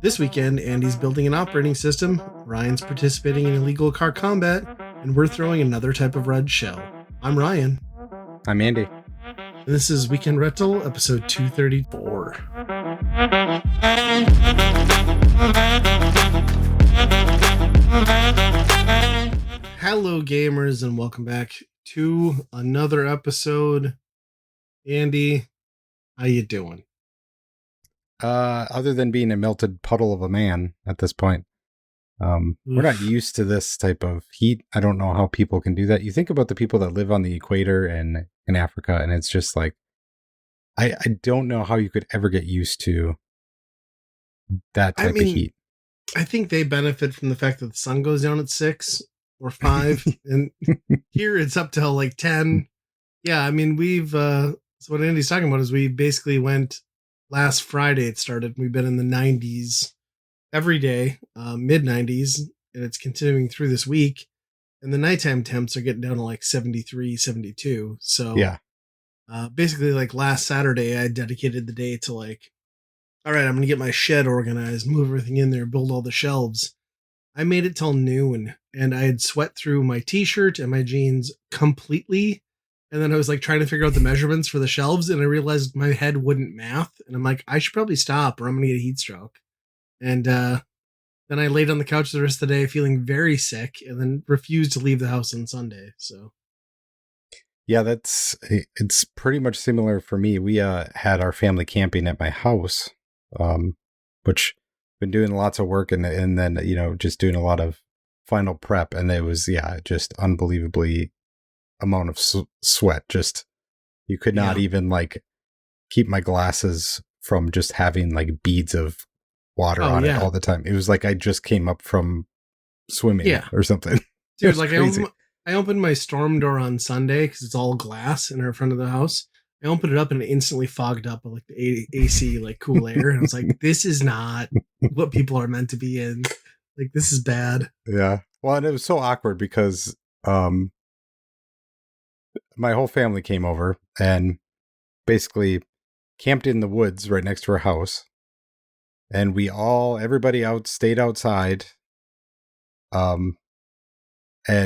This weekend, Andy's building an operating system, Ryan's participating in illegal car combat, and we're throwing another type of red shell. I'm Ryan. I'm Andy. And this is Weekend Rental, episode 234. Hello, gamers, and welcome back to another episode. Andy, how you doing? Other than being a melted puddle of a man at this point, we're not used to this type of heat. I don't know how people can do that. You think about the people that live on the equator and in Africa, and it's just like, I don't know how you could ever get used to that type of heat. I think they benefit from the fact that the sun goes down at 6 or 5, and here it's up till like 10. Yeah, I mean, so what Andy's talking about is we basically went last Friday. It started. We've been in the 90s every day, mid 90s, and it's continuing through this week. And the nighttime temps are getting down to like 73, 72. So yeah, basically, like last Saturday, I dedicated the day to like, all right, I'm going to get my shed organized, move everything in there, build all the shelves. I made it till noon, and I had sweat through my t-shirt and my jeans completely. And then I was like trying to figure out the measurements for the shelves, and I realized my head wouldn't math. And I'm like, I should probably stop or I'm going to get a heat stroke. And then I laid on the couch the rest of the day feeling very sick, and then refused to leave the house on Sunday. So yeah, it's pretty much similar for me. We had our family camping at my house, which been doing lots of work and then just doing a lot of final prep, and it was just unbelievably amount of sweat. Just you could not even like keep my glasses from just having like beads of water on it all the time. It was like I just came up from swimming or something. Dude, like I opened my storm door on Sunday because it's all glass in our front of the house. I opened it up and it instantly fogged up with like the AC, like cool air. And I was like, this is not what people are meant to be in. Like, this is bad. Yeah. Well, and it was so awkward because my whole family came over and basically camped in the woods right next to our house. And everybody stayed outside. And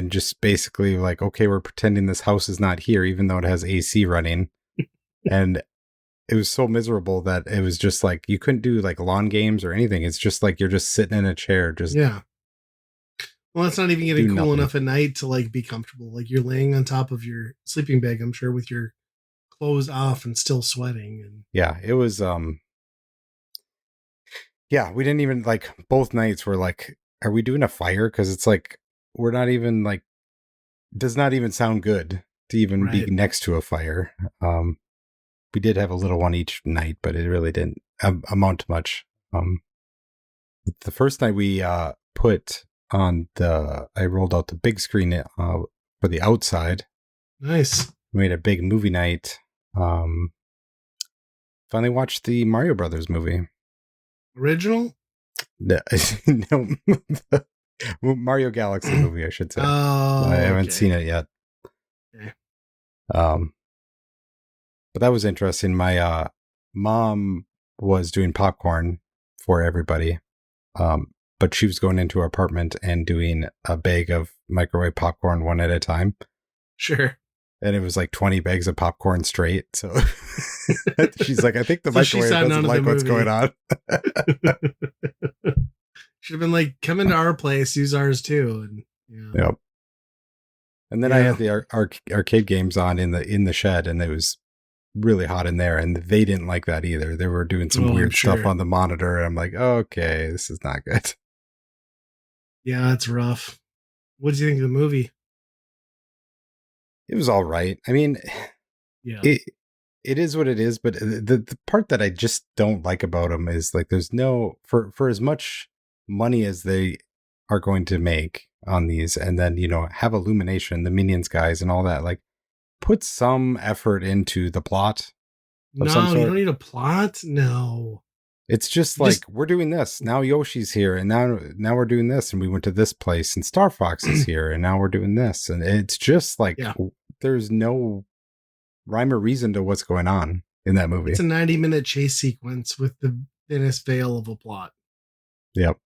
just basically like, okay, we're pretending this house is not here, even though it has AC running. And it was so miserable that it was just like, you couldn't do like lawn games or anything. It's just like, you're just sitting in a chair. Well, it's not even getting cool enough at night to like be comfortable. Like you're laying on top of your sleeping bag, I'm sure, with your clothes off and still sweating. And yeah, it was, we didn't even like, both nights were like, are we doing a fire? Cause it's like, we're not even like, does not even sound good to even be next to a fire. We did have a little one each night, but it really didn't amount to much. The first night we I rolled out the big screen for the outside. Nice. We made a big movie night. Finally watched the Mario Brothers movie. Original? No, Mario Galaxy movie, I should say. Oh, I haven't seen it yet. Okay. But that was interesting. My mom was doing popcorn for everybody, but she was going into her apartment and doing a bag of microwave popcorn one at a time. Sure. And it was like 20 bags of popcorn straight. So she's like, I think the microwave doesn't like what's going on. Should have been like, come into our place, use ours too. And yep. And then I had the arcade games on in the shed, and it was really hot in there, and they didn't like that either. They were doing some weird stuff on the monitor, and I'm like, okay, this is not good. Yeah, it's rough. What did you think of the movie? It was all right. I mean, it is what it is, but the part that I just don't like about them is like, there's no, for as much money as they are going to make on these, and then, have Illumination, the Minions guys and all that, like, put some effort into the plot. No, you don't need a plot. No. It's just like, we're doing this. Now Yoshi's here, and now we're doing this, and we went to this place, and Star Fox is here, and now we're doing this. And it's just like, there's no rhyme or reason to what's going on in that movie. It's a 90-minute chase sequence with the thinnest veil of a plot. Yep.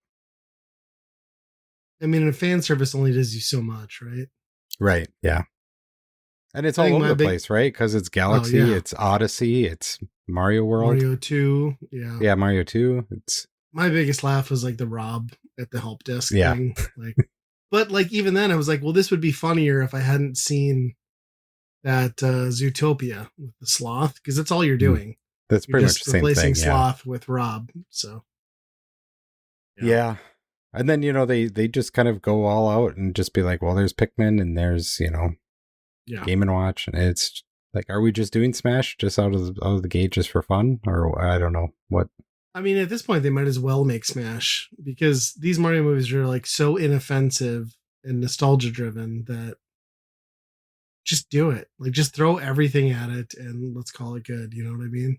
I mean, a fan service only does you so much, right? Right. Yeah. And it's I all think over my the big, place, right? Because it's oh Galaxy, yeah, it's Odyssey, it's Mario World. Mario 2, yeah. Yeah, Mario 2. It's My biggest laugh was like the Rob at the help desk yeah. thing. Like, but like even then, I was like, well, this would be funnier if I hadn't seen that Zootopia with the sloth, because that's all you're Mm. doing. That's You're pretty much just the same replacing thing. Yeah. sloth with Rob. So Yeah. And then, they just kind of go all out and just be like, well, there's Pikmin and there's, yeah. Game and Watch. And it's like, are we just doing Smash just out of the gate just for fun? Or I don't know what. I mean, at this point, they might as well make Smash, because these Mario movies are like so inoffensive and nostalgia driven that just do it. Like, just throw everything at it and let's call it good. You know what I mean?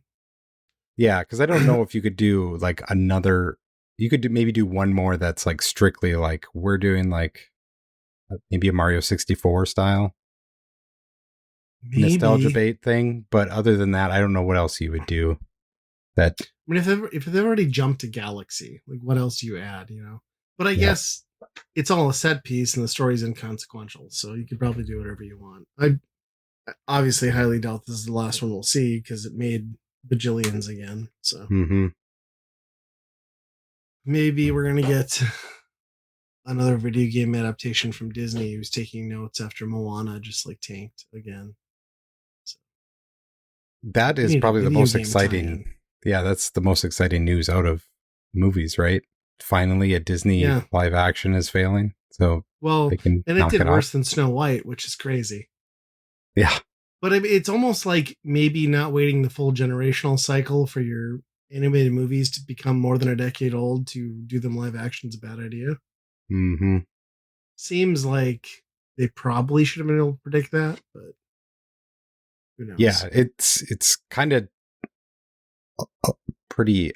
Yeah. Cause I don't know if you could do like you could maybe do one more that's like strictly like we're doing like maybe a Mario 64 style nostalgia Maybe. bait thing. But other than that, I don't know what else you would do that. I mean, if they've already jumped to Galaxy, like what else do you add? You know? But I Yeah. guess it's all a set piece and the story's inconsequential, so you could probably do whatever you want. I obviously highly doubt this is the last one we'll see because it made bajillions again. So Mm-hmm. maybe we're gonna get another video game adaptation from Disney who's taking notes after Moana just like tanked again. So That we is need a probably the video most game exciting. tie-in. Yeah, that's the most exciting news out of movies, right? Finally, a Disney Yeah. live action is failing, so Well, they can and it knock did it worse off. than Snow White, which is crazy. Yeah, But I mean, it's almost like maybe not waiting the full generational cycle for your animated movies to become more than a decade old to do them live action is a bad idea. hmm Seems like they probably should have been able to predict that, but who knows? yeah. It's kind of pretty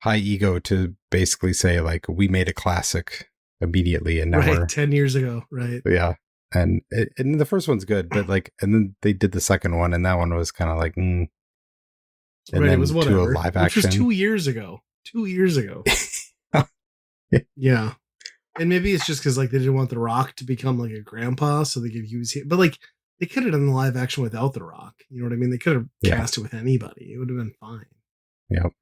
high ego to basically say like we made a classic immediately, and now Right, we're 10 years ago, right? yeah. And the first one's good, but like, and then they did the second one, and that one was kind of like, and Right, it then was to a whatever. live Which was action. 2 years ago. 2 years ago. Yeah. And maybe it's just because like they didn't want The Rock to become like a grandpa, so they could use him. But like they could have done the live action without The Rock. You know what I mean? They could have Yeah. cast it with anybody. It would have been fine. Yep.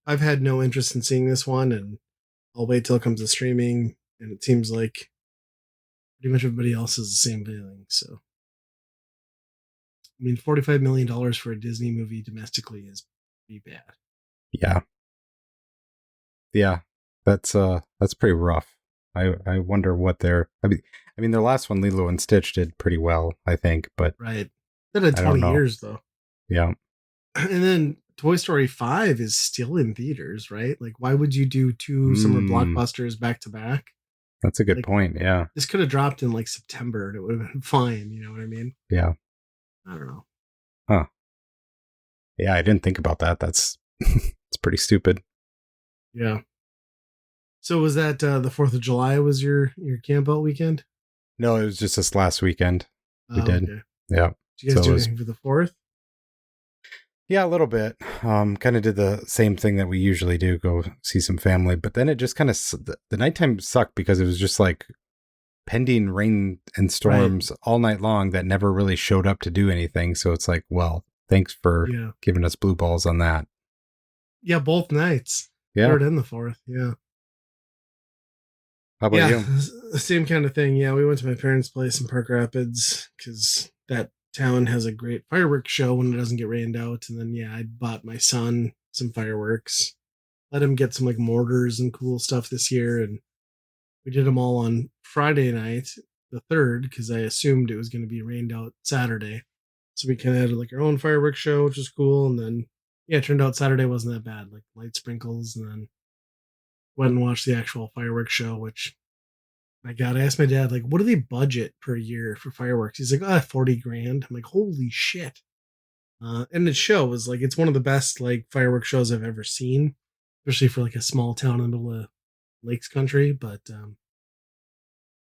I've had no interest in seeing this one, and I'll wait till it comes to streaming. And it seems like pretty much everybody else has the same feeling. So, I mean, $45 million for a Disney movie domestically is pretty bad. Yeah. Yeah. That's pretty rough. I wonder what I mean their last one, Lilo and Stitch, did pretty well, I think, but Right. That had I don't 20 know. years though. Yeah. And then Toy Story 5 is still in theaters, right? Like, why would you do two summer blockbusters back to back? That's a good Like, point. Yeah. This could have dropped in like September and it would have been fine. You know what I mean? Yeah. I don't know. Huh. Yeah, I didn't think about that. That's it's pretty stupid. Yeah. So was that the 4th of July was your camp out weekend? No, it was just this last weekend. We did. Okay. Yeah. Did you guys So do it was- anything for the 4th? Yeah, a little bit. Kind of did the same thing that we usually do, go see some family. But then it just kind of, the nighttime sucked because it was just like pending rain and storms all night long that never really showed up to do anything. So it's like, well, thanks for Yeah. giving us blue balls on that. Yeah, both nights. Yeah. 3rd and the 4th. Yeah. How about Yeah, you? same kind of thing. Yeah, we went to my parents' place in Park Rapids because that town has a great fireworks show when it doesn't get rained out. And then, yeah, I bought my son some fireworks, let him get some like mortars and cool stuff this year. And we did them all on Friday night, the 3rd, because I assumed it was going to be rained out Saturday. So we kind of had like our own fireworks show, which was cool. And then, yeah, it turned out Saturday wasn't that bad, like light sprinkles. And then went and watched the actual fireworks show, which, my God, I asked my dad, like, what do they budget per year for fireworks? He's like, 40 grand. I'm like, holy shit. And the show was like, it's one of the best like fireworks shows I've ever seen, especially for like a small town in the middle of lakes country. But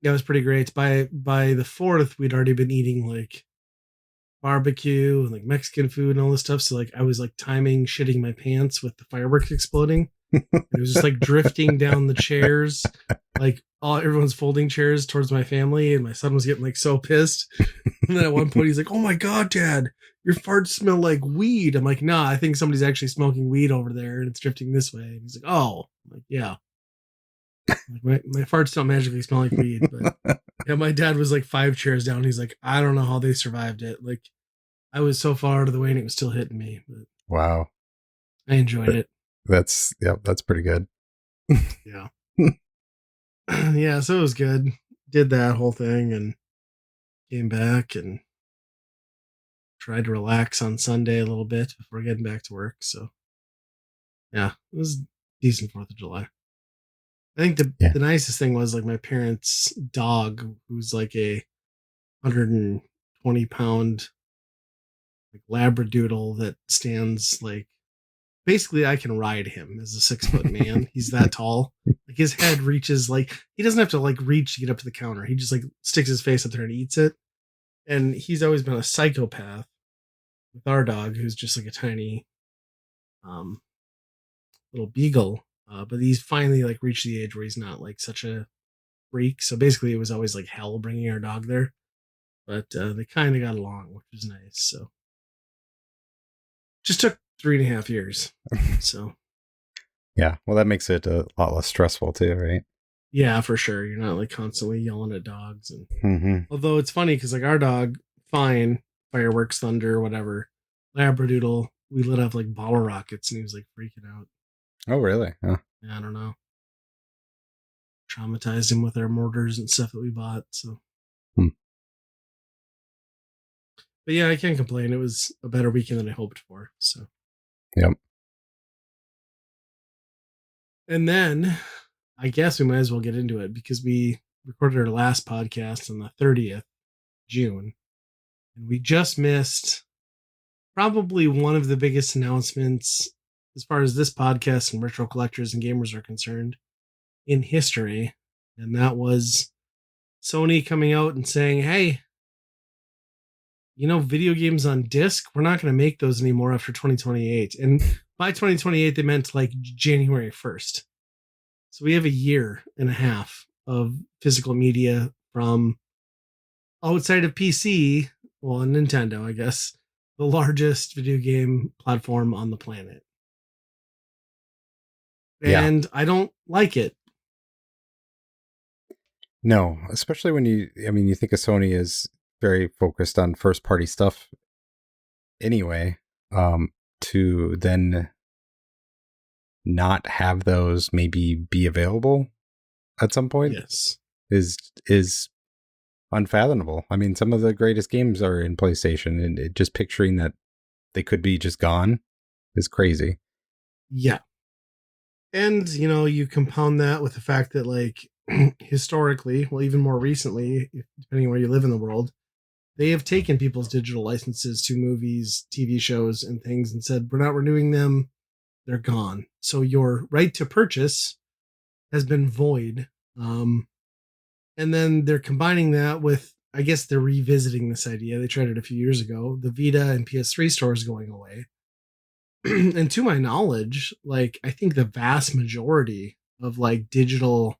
yeah, it was pretty great. By the 4th, we'd already been eating like barbecue and like Mexican food and all this stuff. So like I was like timing shitting my pants with the fireworks exploding. It was just like drifting down the chairs, like everyone's folding chairs towards my family, and my son was getting like so pissed. And then at one point he's like, "Oh my god, Dad, your farts smell like weed." I'm like, "Nah, I think somebody's actually smoking weed over there, and it's drifting this way." And he's like, "Oh," I'm like, "Yeah." Like, my farts don't magically smell like weed, but yeah, my dad was like 5 chairs down. He's like, "I don't know how they survived it. Like, I was so far out of the way, and it was still hitting me." But Wow. I enjoyed it. That's pretty good. Yeah. Yeah, so it was good. Did that whole thing and came back and tried to relax on Sunday a little bit before getting back to work. So yeah, it was decent 4th of July. I think the nicest thing was like my parents' dog, who's like a 120-pound like Labradoodle that stands like basically I can ride him as a 6-foot man. He's that tall. Like his head reaches like he doesn't have to like reach to get up to the counter. He just like sticks his face up there and eats it. And he's always been a psychopath with our dog, who's just like a tiny um little beagle. But he's finally like reached the age where he's not like such a freak. So basically, it was always like hell bringing our dog there. But they kind of got along, which was nice. So just took 3.5 years. So yeah, well, that makes it a lot less stressful too, right? yeah, for sure. You're not like constantly yelling at dogs. And Mm-hmm. although it's funny because like our dog, fine, fireworks, thunder, whatever, Labradoodle, we lit up like bottle rockets, and he was like freaking out. Oh, really? Huh. Yeah, I don't know. Traumatized him with our mortars and stuff that we bought. So, but yeah, I can't complain. It was a better weekend than I hoped for. So, yep. And then I guess we might as well get into it because we recorded our last podcast on the 30th June, and we just missed probably one of the biggest announcements as far as this podcast and retro collectors and gamers are concerned in history. And that was Sony coming out and saying, "Hey, video games on disc, we're not going to make those anymore after 2028. And by 2028, they meant like January 1st. So we have a year and a half of physical media from outside of PC, well, Nintendo, I guess, the largest video game platform on the planet. And I don't like it. No, especially when you think of Sony as very focused on first party stuff anyway, to then not have those maybe be available at some point is unfathomable. I mean, some of the greatest games are in PlayStation, and just picturing that they could be just gone is crazy. Yeah. And, you compound that with the fact that, like, historically, well, even more recently, depending on where you live in the world, they have taken people's digital licenses to movies, TV shows, and things and said, we're not renewing them. They're gone. So your right to purchase has been void. And then they're combining that with, I guess they're revisiting this idea. They tried it a few years ago. The Vita and PS3 stores going away. And to my knowledge, like, I think the vast majority of like digital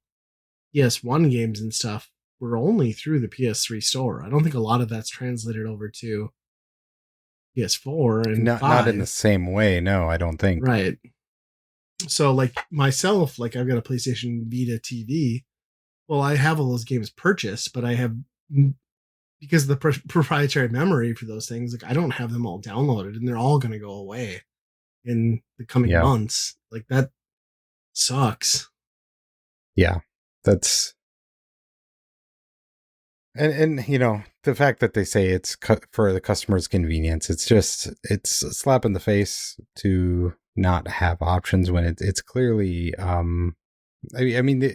PS1 games and stuff were only through the PS3 store. I don't think a lot of that's translated over to PS4 and not in the same way. No, I don't think. Right. So like myself, like I've got a PlayStation Vita TV. Well, I have all those games purchased, but I have, because of the proprietary memory for those things, like I don't have them all downloaded, and they're all going to go away in the coming months. Like that sucks. Yeah, that's and the fact that they say it's for the customer's convenience, it's a slap in the face to not have options when it's clearly I mean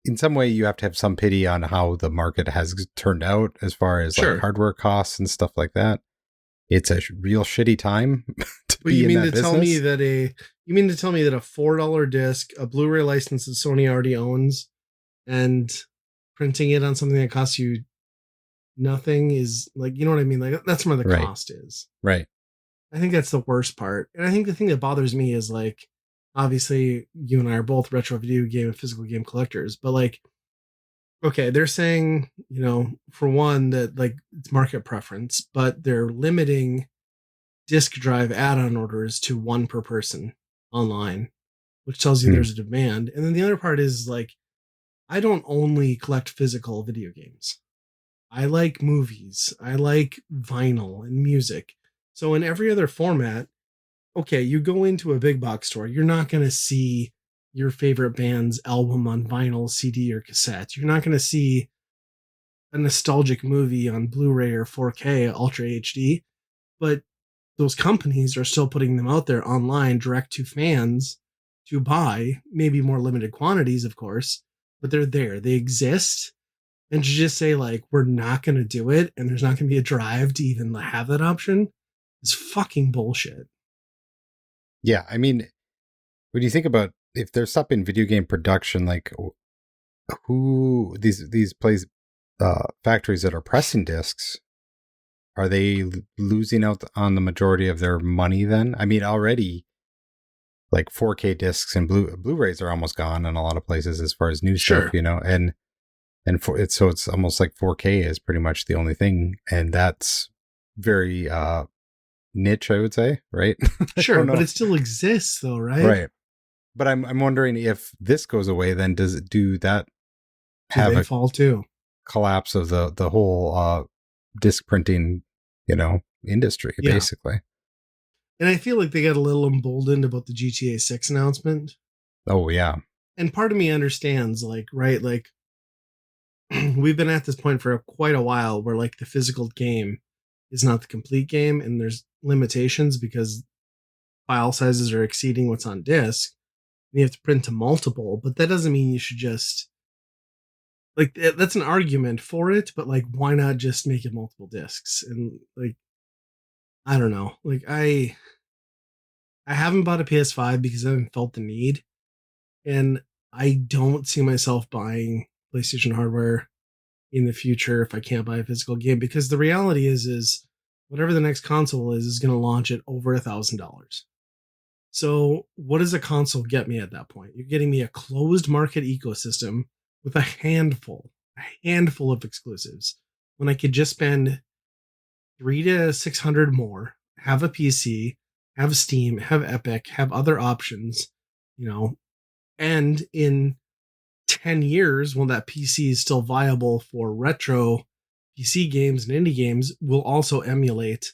in some way you have to have some pity on how the market has turned out as far as like hardware costs and stuff like that. It's a real shitty time to but be you in mean that to business. tell me that a $4 disc, a Blu-ray license that Sony already owns, and printing it on something that costs you nothing is like, you know what I mean? Like that's where the cost is. Right. I think that's the worst part. And I think the thing that bothers me is like, obviously, you and I are both retro video game and physical game collectors, but like, okay, they're saying, for one, that like it's market preference, but they're limiting disk drive add on orders to one per person online, which tells you Hmm. there's a demand. And then the other part is like, I don't only collect physical video games. I like movies. I like vinyl and music. So in every other format, okay, you go into a big box store, you're not going to see your favorite band's album on vinyl, CD, or cassette. You're not going to see a nostalgic movie on Blu-ray or 4K Ultra HD, but those companies are still putting them out there online direct to fans to buy, maybe more limited quantities, of course, but they're there. They exist. And to just say, like, we're not going to do it and there's not going to be a drive to even have that option is fucking bullshit. Yeah, I mean, when you think about if there's stuff in video game production, like who these place factories that are pressing discs, are they losing out on the majority of their money then? I mean, already like 4K discs and Blu-rays are almost gone in a lot of places as far as new stuff, Sure. and for it, so it's almost like 4K is pretty much the only thing, and that's very niche, I would say, right? I Sure, don't but know, it still exists though, right? right? But I'm wondering if this goes away, then do that Do have they a fall too? collapse of the whole disc printing, industry, Yeah. basically? And I feel like they got a little emboldened about the GTA 6 announcement. Oh yeah, And part of me understands, like, right, like we've been at this point for quite a while where like the physical game is not the complete game and there's limitations because file sizes are exceeding what's on disk. And you have to print to multiple, but that doesn't mean you should just like that's an argument for it, but like why not just make it multiple discs? And like I don't know. Like I haven't bought a PS5 because I haven't felt the need. And I don't see myself buying PlayStation hardware in the future if I can't buy a physical game because the reality is whatever the next console is going to launch at over $1,000. So what does a console get me at that point? You're getting me a closed market ecosystem with a handful of exclusives when I could just spend 300 to 600 more, have a PC, have Steam, have Epic, have other options, you know, and in 10 years, when that PC is still viable for retro PC games and indie games, will also emulate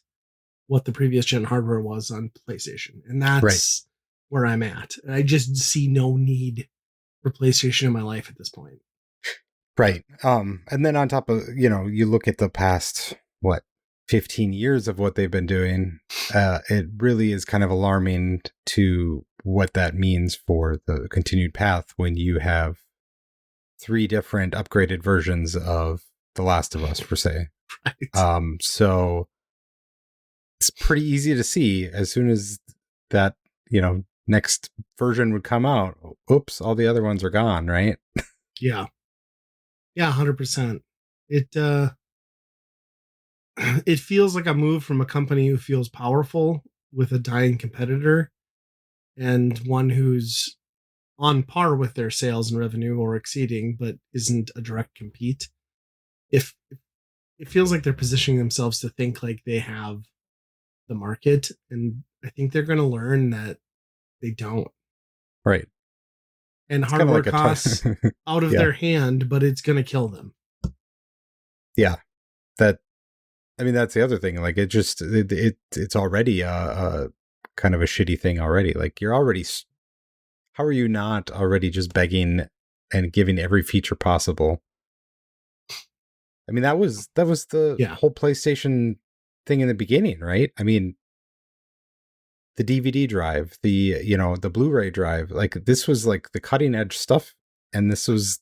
what the previous gen hardware was on PlayStation. And right. that's where I'm at. I just see no need for PlayStation in my life at this point. Right. And then on top of, you look at the past, what, 15 years of what they've been doing, it really is kind of alarming to what that means for the continued path when you have 3 different upgraded versions of The Last of Us, per se. Right. So it's pretty easy to see as soon as that, next version would come out, oops, all the other ones are gone, right? Yeah. Yeah, 100%. It it feels like a move from a company who feels powerful with a dying competitor and one who's on par with their sales and revenue or exceeding but isn't a direct compete. If it feels like they're positioning themselves to think like they have the market, and I think they're going to learn that they don't. Right. And It's kind of hardware like costs out of yeah. their hand, but it's going to kill them. Yeah. That, I mean, that's the other thing. Like, it's already a kind of a shitty thing already. Like, you're already, how are you not already just begging and giving every feature possible? I mean, that was the Yeah, whole PlayStation thing in the beginning, right? I mean, the DVD drive, the Blu-ray drive, like this was like the cutting edge stuff, and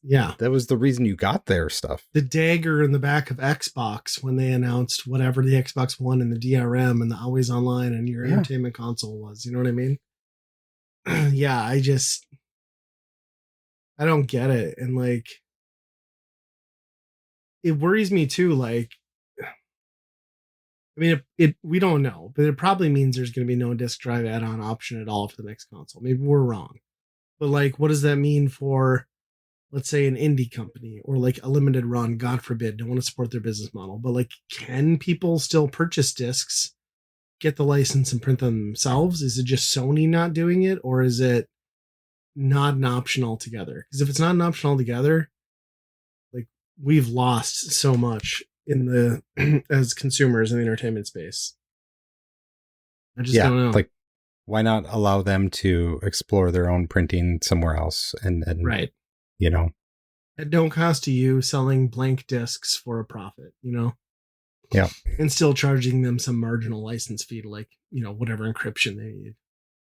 yeah. that was the reason you got their stuff. The dagger in the back of Xbox when they announced whatever the Xbox One and the DRM and the always online and your Yeah. entertainment console was. You know what I mean? Yeah, I don't get it. And like, it worries me too. Like, I mean, we don't know, but it probably means there's going to be no disk drive add-on option at all for the next console. Maybe we're wrong, but like, what does that mean for, let's say, an indie company or like a limited run? God forbid, don't want to support their business model, but like, can people still purchase discs, get the license, and print them themselves? Is it just Sony not doing it, or is it not an option altogether? Because if it's not an option altogether, like, we've lost so much in the as consumers in the entertainment space. I just don't know. Like, why not allow them to explore their own printing somewhere else? And Right. You know, It don't cost you selling blank discs for a profit, you know? Yeah. And still charging them some marginal license fee to, like, you know, whatever encryption they need.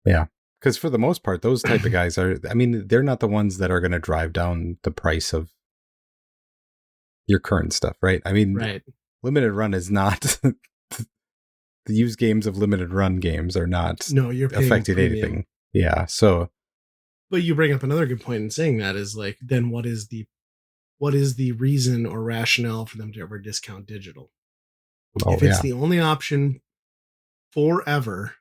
Yeah. Because for the most part, those type of guys are, I mean, they're not the ones that are going to drive down the price of your current stuff, right? I mean, right. Limited Run is not, the used games of Limited Run games are not you're affecting anything. Yeah. So. But you bring up another good point in saying that is like, then what is the reason or rationale for them to ever discount digital? If it's the only option forever,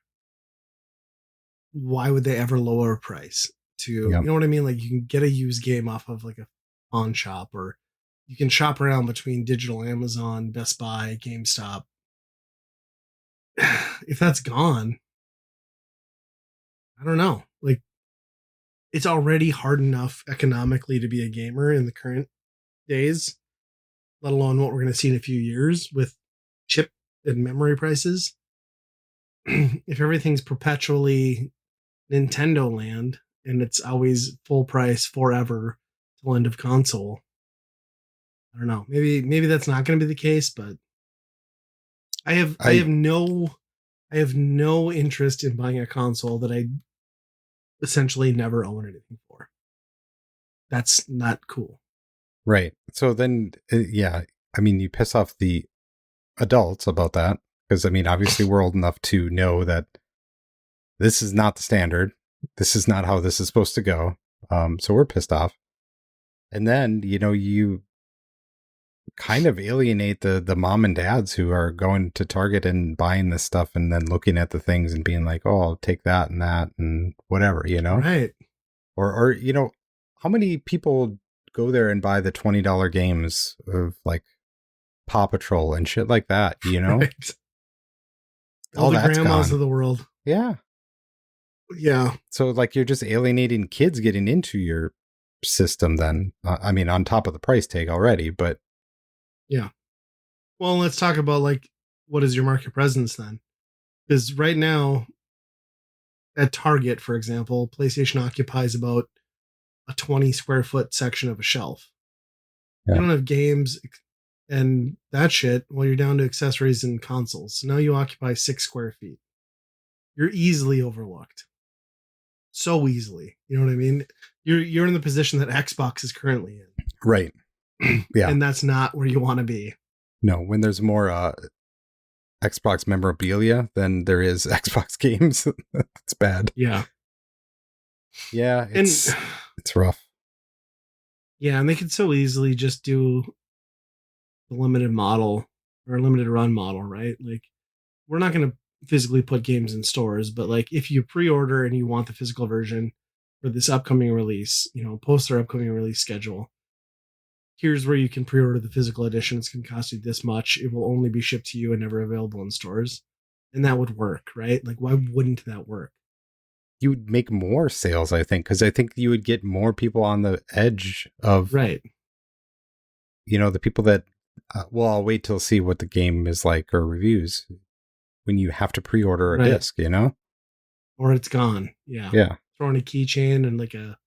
why would they ever lower a price to, you know what I mean? Like, you can get a used game off of like a pawn shop, or you can shop around between digital Amazon, Best Buy, GameStop. If that's gone, I don't know. Like, it's already hard enough economically to be a gamer in the current days, let alone what we're going to see in a few years with chip and memory prices. If everything's perpetually Nintendo land and it's always full price forever till end of console, I don't know. Maybe that's not going to be the case, but I have no interest in buying a console that I essentially never own anything for. That's not cool. Right. So then, I mean, you piss off the adults about that, because I mean, obviously we're old enough to know that this is not the standard. This is not how this is supposed to go. So we're pissed off. And then, you kind of alienate the mom and dads who are going to Target and buying this stuff and then looking at the things and being like, oh, I'll take that and whatever, Right. Or how many people go there and buy the $20 games of like Paw Patrol and shit like that, Right. All the grandmas gone. Of the world. Yeah. Yeah. So like, you're just alienating kids getting into your system then. I mean, on top of the price tag already, but. Yeah. Well, let's talk about like, what is your market presence then? Because right now at Target, for example, PlayStation occupies about a 20 square foot section of a shelf. Yeah. You don't have games and that shit. Well, you're down to accessories and consoles. So now you occupy 6 square feet. You're easily overlooked. So easily. You know what I mean? You're in the position that Xbox is currently in. Right. Yeah. And that's not where you want to be. No, when there's more Xbox memorabilia than there is Xbox games, it's bad. Yeah. Yeah, it's rough. Yeah, and they could so easily just do the limited model or limited run model, right? Like, we're not going to physically put games in stores, but like, if you pre-order and you want the physical version for this upcoming release, post their upcoming release schedule, here's where you can pre-order the physical edition. It's going to cost you this much. It will only be shipped to you and never available in stores. And that would work, right? Like, why wouldn't that work? You would make more sales, I think, because I think you would get more people on the edge of, right? The people that, I'll wait till see what the game is like or reviews when you have to pre-order a disc, or it's gone. Yeah. Throwing a keychain and like a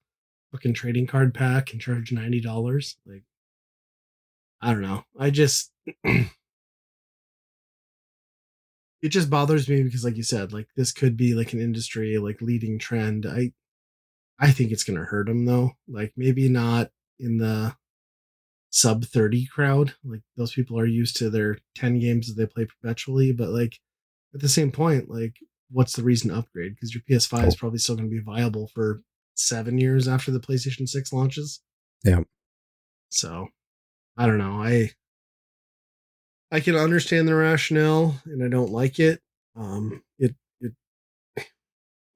fucking trading card pack and charge $90. Like, I don't know. I just it just bothers me because, like you said, like, this could be like an industry like leading trend. I think it's gonna hurt them though. Like, maybe not in the sub 30 crowd. Like, those people are used to their 10 games that they play perpetually, but like, at the same point, like, what's the reason to upgrade? Because your PS5 is probably still going to be viable for 7 years after the PlayStation 6 launches. Yeah. So, I don't know. I I can understand the rationale, and I don't like it. It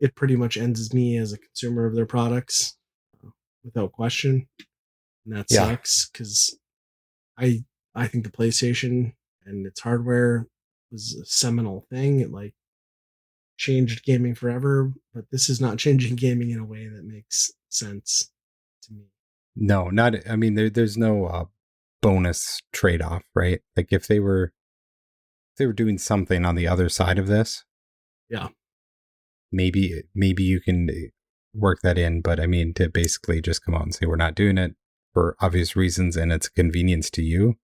it pretty much ends me as a consumer of their products, without question, and that Yeah. sucks because I I think the PlayStation and its hardware was a seminal thing. It like changed gaming forever, but this is not changing gaming in a way that makes sense to me. No, not. I mean, there's no bonus trade off, right? Like if they were doing something on the other side of this, Yeah, maybe you can work that in. But I mean, to basically just come out and say we're not doing it for obvious reasons and it's a convenience to you.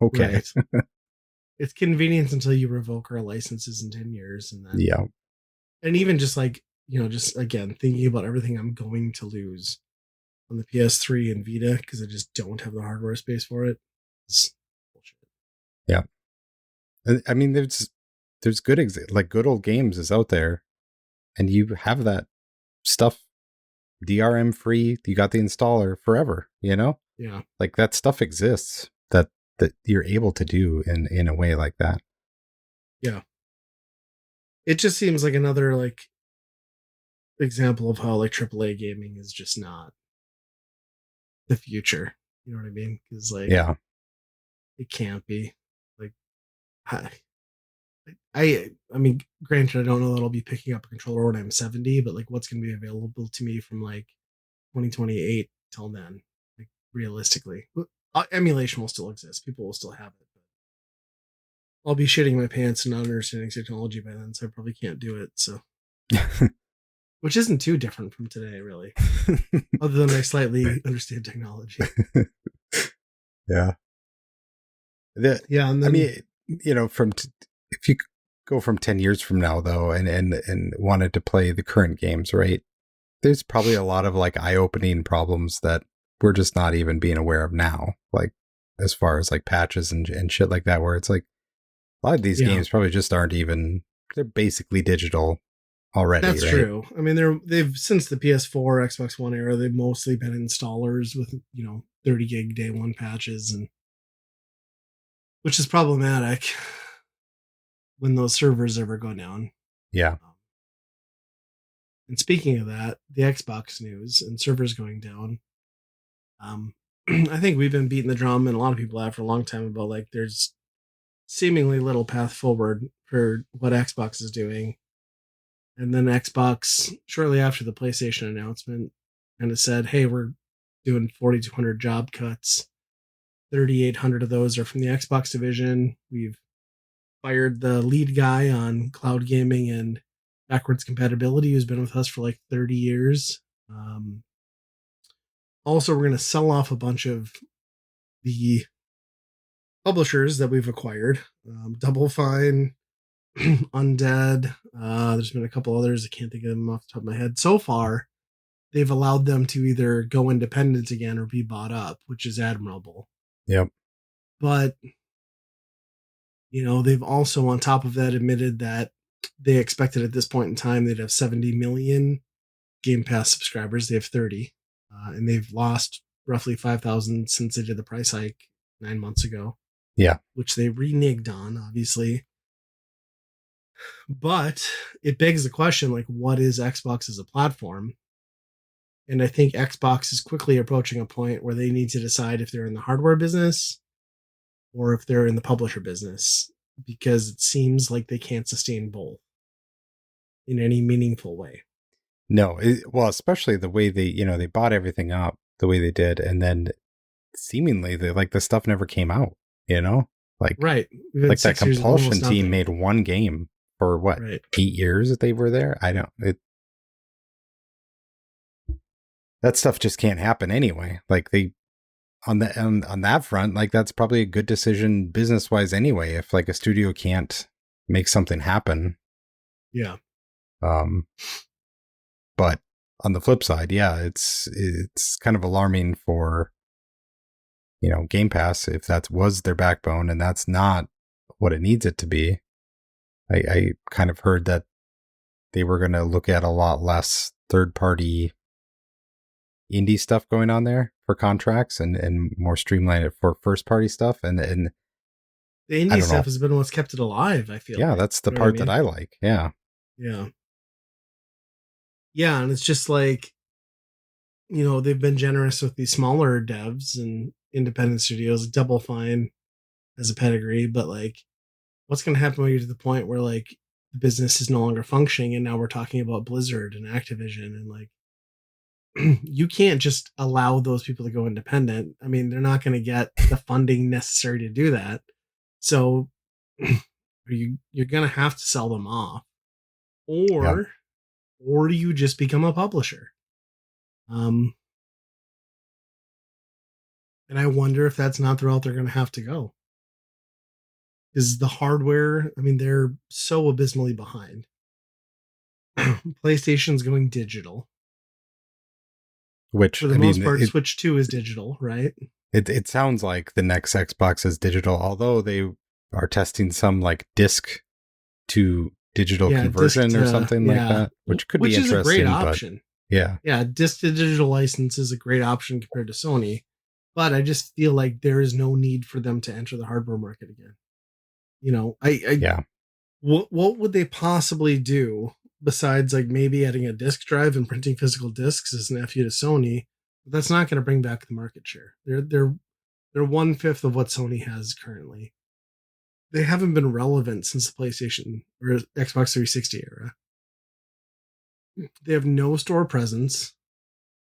Okay. right. It's convenience until you revoke our licenses in 10 years, and then Yeah. and even just like, just again thinking about everything I'm going to lose on the PS3 and Vita because I just don't have the hardware space for it. It's bullshit. Yeah. I mean, there's good like good old games is out there, and you have that stuff DRM free. You got the installer forever. Yeah, Like that stuff exists that you're able to do in a way like that. yeah. It just seems like another like example of how like AAA gaming is just not the future. You know what I mean? Because like Yeah. it can't be. Like I mean, granted, I don't know that I'll be picking up a controller when I'm 70, but like, what's going to be available to me from like 2028 till then? Like, realistically, emulation will still exist. People will still have it. But I'll be shitting my pants and not understanding technology by then, so I probably can't do it. So, which isn't too different from today, really, other than I slightly understand technology. Yeah. Yeah, and I then mean, if you go from 10 years from now though, and wanted to play the current games, right? There's probably a lot of like eye-opening problems that we're just not even being aware of now. Like as far as like patches and shit like that, where it's like a lot of these yeah, games probably just aren't even, they're basically digital already, that's right? true. I mean, they've since the PS4, Xbox One era, they've mostly been installers with 30 gig day one patches, and which is problematic when those servers ever go down. Yeah. And speaking of that, the Xbox news and servers going down. Um, I think we've been beating the drum, and a lot of people have for a long time about like there's seemingly little path forward for what Xbox is doing. And then Xbox, shortly after the PlayStation announcement, kind of said, "Hey, we're doing 4,200 job cuts. 3,800 of those are from the Xbox division. We've fired the lead guy on cloud gaming and backwards compatibility, who's been with us for like 30 years. Also, we're going to sell off a bunch of the publishers that we've acquired. Double Fine, Undead. There's been a couple others. I can't think of them off the top of my head. So far, they've allowed them to either go independent again or be bought up, which is admirable. Yep. But, they've also, on top of that, admitted that they expected at this point in time they'd have 70 million Game Pass subscribers. They have 30. And they've lost roughly 5,000 since they did the price hike 9 months ago. Yeah. Which they reneged on, obviously. But it begs the question, like, what is Xbox as a platform? And I think Xbox is quickly approaching a point where they need to decide if they're in the hardware business or if they're in the publisher business, because it seems like they can't sustain both in any meaningful way. No, well, especially the way they bought everything up the way they did, and then seemingly the stuff never came out. Like Right. like that Compulsion team made one game for what, right. 8 years that they were there. I don't. That stuff just can't happen anyway. Like they on that front, like that's probably a good decision business wise anyway. If like a studio can't make something happen, Yeah. But on the flip side, yeah, it's kind of alarming for Game Pass if that was their backbone and that's not what it needs it to be. I kind of heard that they were going to look at a lot less third party indie stuff going on there for contracts and more streamline it for first party stuff and The I indie don't know. stuff has been what's kept it alive, I feel Yeah, like. that's the You know what I part that mean? I like. Yeah. Yeah. Yeah, and it's just like, they've been generous with these smaller devs and independent studios. Double Fine has a pedigree, but like, what's going to happen when you're to the point where like the business is no longer functioning, and now we're talking about Blizzard and Activision, and like, you can't just allow those people to go independent. I mean, they're not going to get the funding necessary to do that. So you're going to have to sell them off, Yeah. or do you just become a publisher? Um, and I wonder if that's not the route they're going to have to go. Because the hardware, I mean, they're so abysmally behind. PlayStation's going digital. Which, For the I most mean, part, Switch 2 is digital, right? it sounds like the next Xbox is digital, although they are testing some like disc to digital Yeah, disc conversion or to, something like yeah, that, which could be which is a great interesting, but option. yeah. Yeah, disc to digital license is a great option compared to Sony. But I just feel like there is no need for them to enter the hardware market again. Yeah. What would they possibly do besides like maybe adding a disk drive and printing physical discs as an FU to Sony? But that's not going to bring back the market share. They're 1/5 of what Sony has currently. They haven't been relevant since the PlayStation or Xbox 360 era. They have no store presence.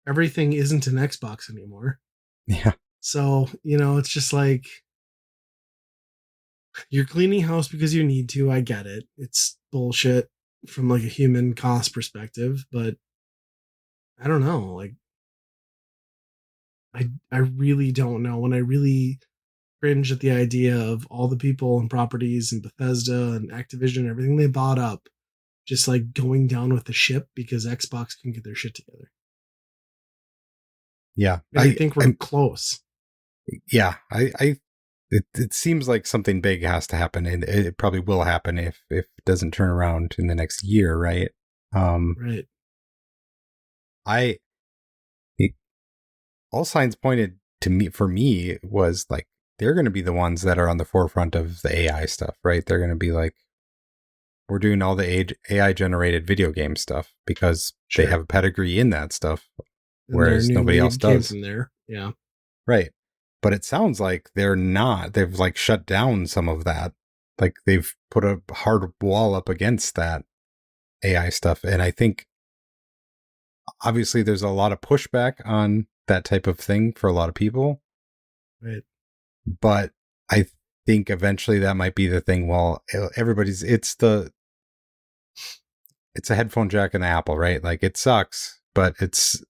Everything isn't an Xbox anymore. Yeah. So, it's just like you're cleaning house because you need to. I get it. It's bullshit from like a human cost perspective, but I don't know. Like I really don't know. When I really cringe at the idea of all the people and properties and Bethesda and Activision, everything they bought up, just like going down with the ship because Xbox can get their shit together. Yeah. And I think we're close. Yeah. It seems like something big has to happen, and it probably will happen if it doesn't turn around in the next year, right? Right. All signs pointed to me, for me, was like they're going to be the ones that are on the forefront of the AI stuff, right? They're going to be like, we're doing all the AI generated video game stuff because they have a pedigree in that stuff, And whereas nobody else does. From there, yeah, right. But it sounds like they're not. They've like shut down some of that. Like they've put a hard wall up against that AI stuff, and I think obviously there's a lot of pushback on that type of thing for a lot of people. Right. But I think eventually that might be the thing. Well, it's a headphone jack and the Apple, right? Like it sucks, but it's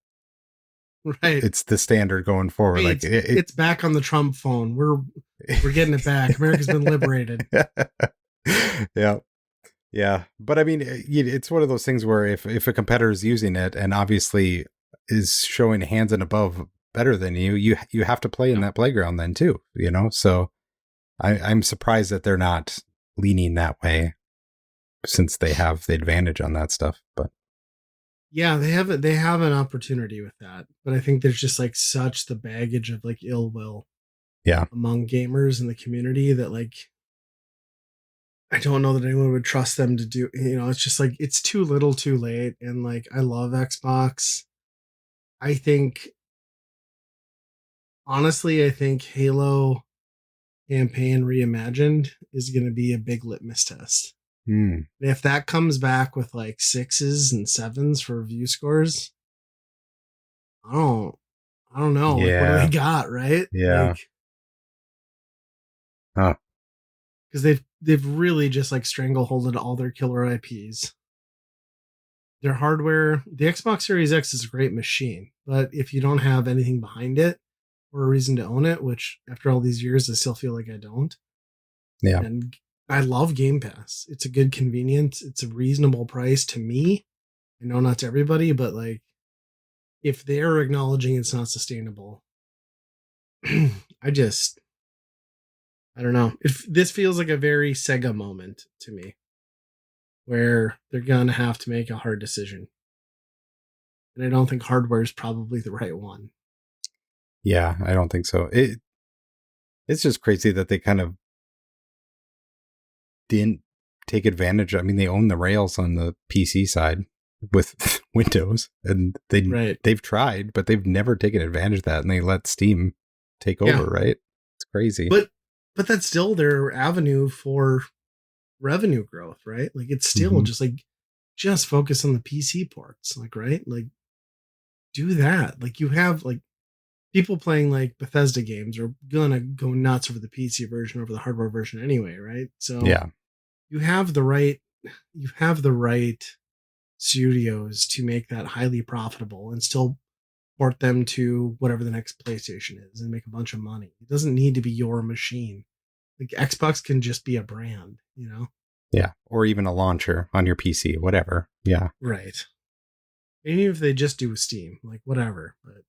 the standard going forward. Hey, like it's back on the Trump phone. We're getting it back. America's been liberated. Yeah. Yeah. But I mean, it's one of those things where if a competitor is using it and obviously is showing hands and above better than you have to play in that playground then too, So I'm surprised that they're not leaning that way since they have the advantage on that stuff. But yeah, they have an opportunity with that. But I think there's just like such the baggage of like ill will among gamers in the community that like I don't know that anyone would trust them to do, it's just like it's too little too late. And like I love Xbox. I think Halo campaign reimagined is going to be a big litmus test. If that comes back with like 6s and 7s for view scores, I don't know. Yeah. Like, what do they got, right? Yeah. Like, because they've really just like strangleholded all their killer IPs. Their hardware, the Xbox Series X is a great machine, but if you don't have anything behind it or a reason to own it, which after all these years I still feel like I don't. Yeah. And I love Game Pass. It's a good convenience. It's a reasonable price to me. I know not to everybody, but like if they're acknowledging it's not sustainable, I don't know. This feels like a very Sega moment to me where they're going to have to make a hard decision. And I don't think hardware is probably the right one. Yeah, I don't think so. It's just crazy that they kind of didn't take advantage. I mean, they own the rails on the PC side with Windows, and they've tried, but they've never taken advantage of that, and they let Steam take over, right? It's crazy. But that's still their avenue for revenue growth, right? Like it's still just focus on the PC ports, like, right? Like do that. Like you have like people playing like Bethesda games are gonna go nuts over the PC version over the hardware version anyway, right? So you have the right studios to make that highly profitable and still port them to whatever the next PlayStation is and make a bunch of money. It doesn't need to be your machine. Like Xbox can just be a brand, you know? Yeah. Or even a launcher on your PC, whatever. Yeah. Right. And even if they just do Steam, like whatever. But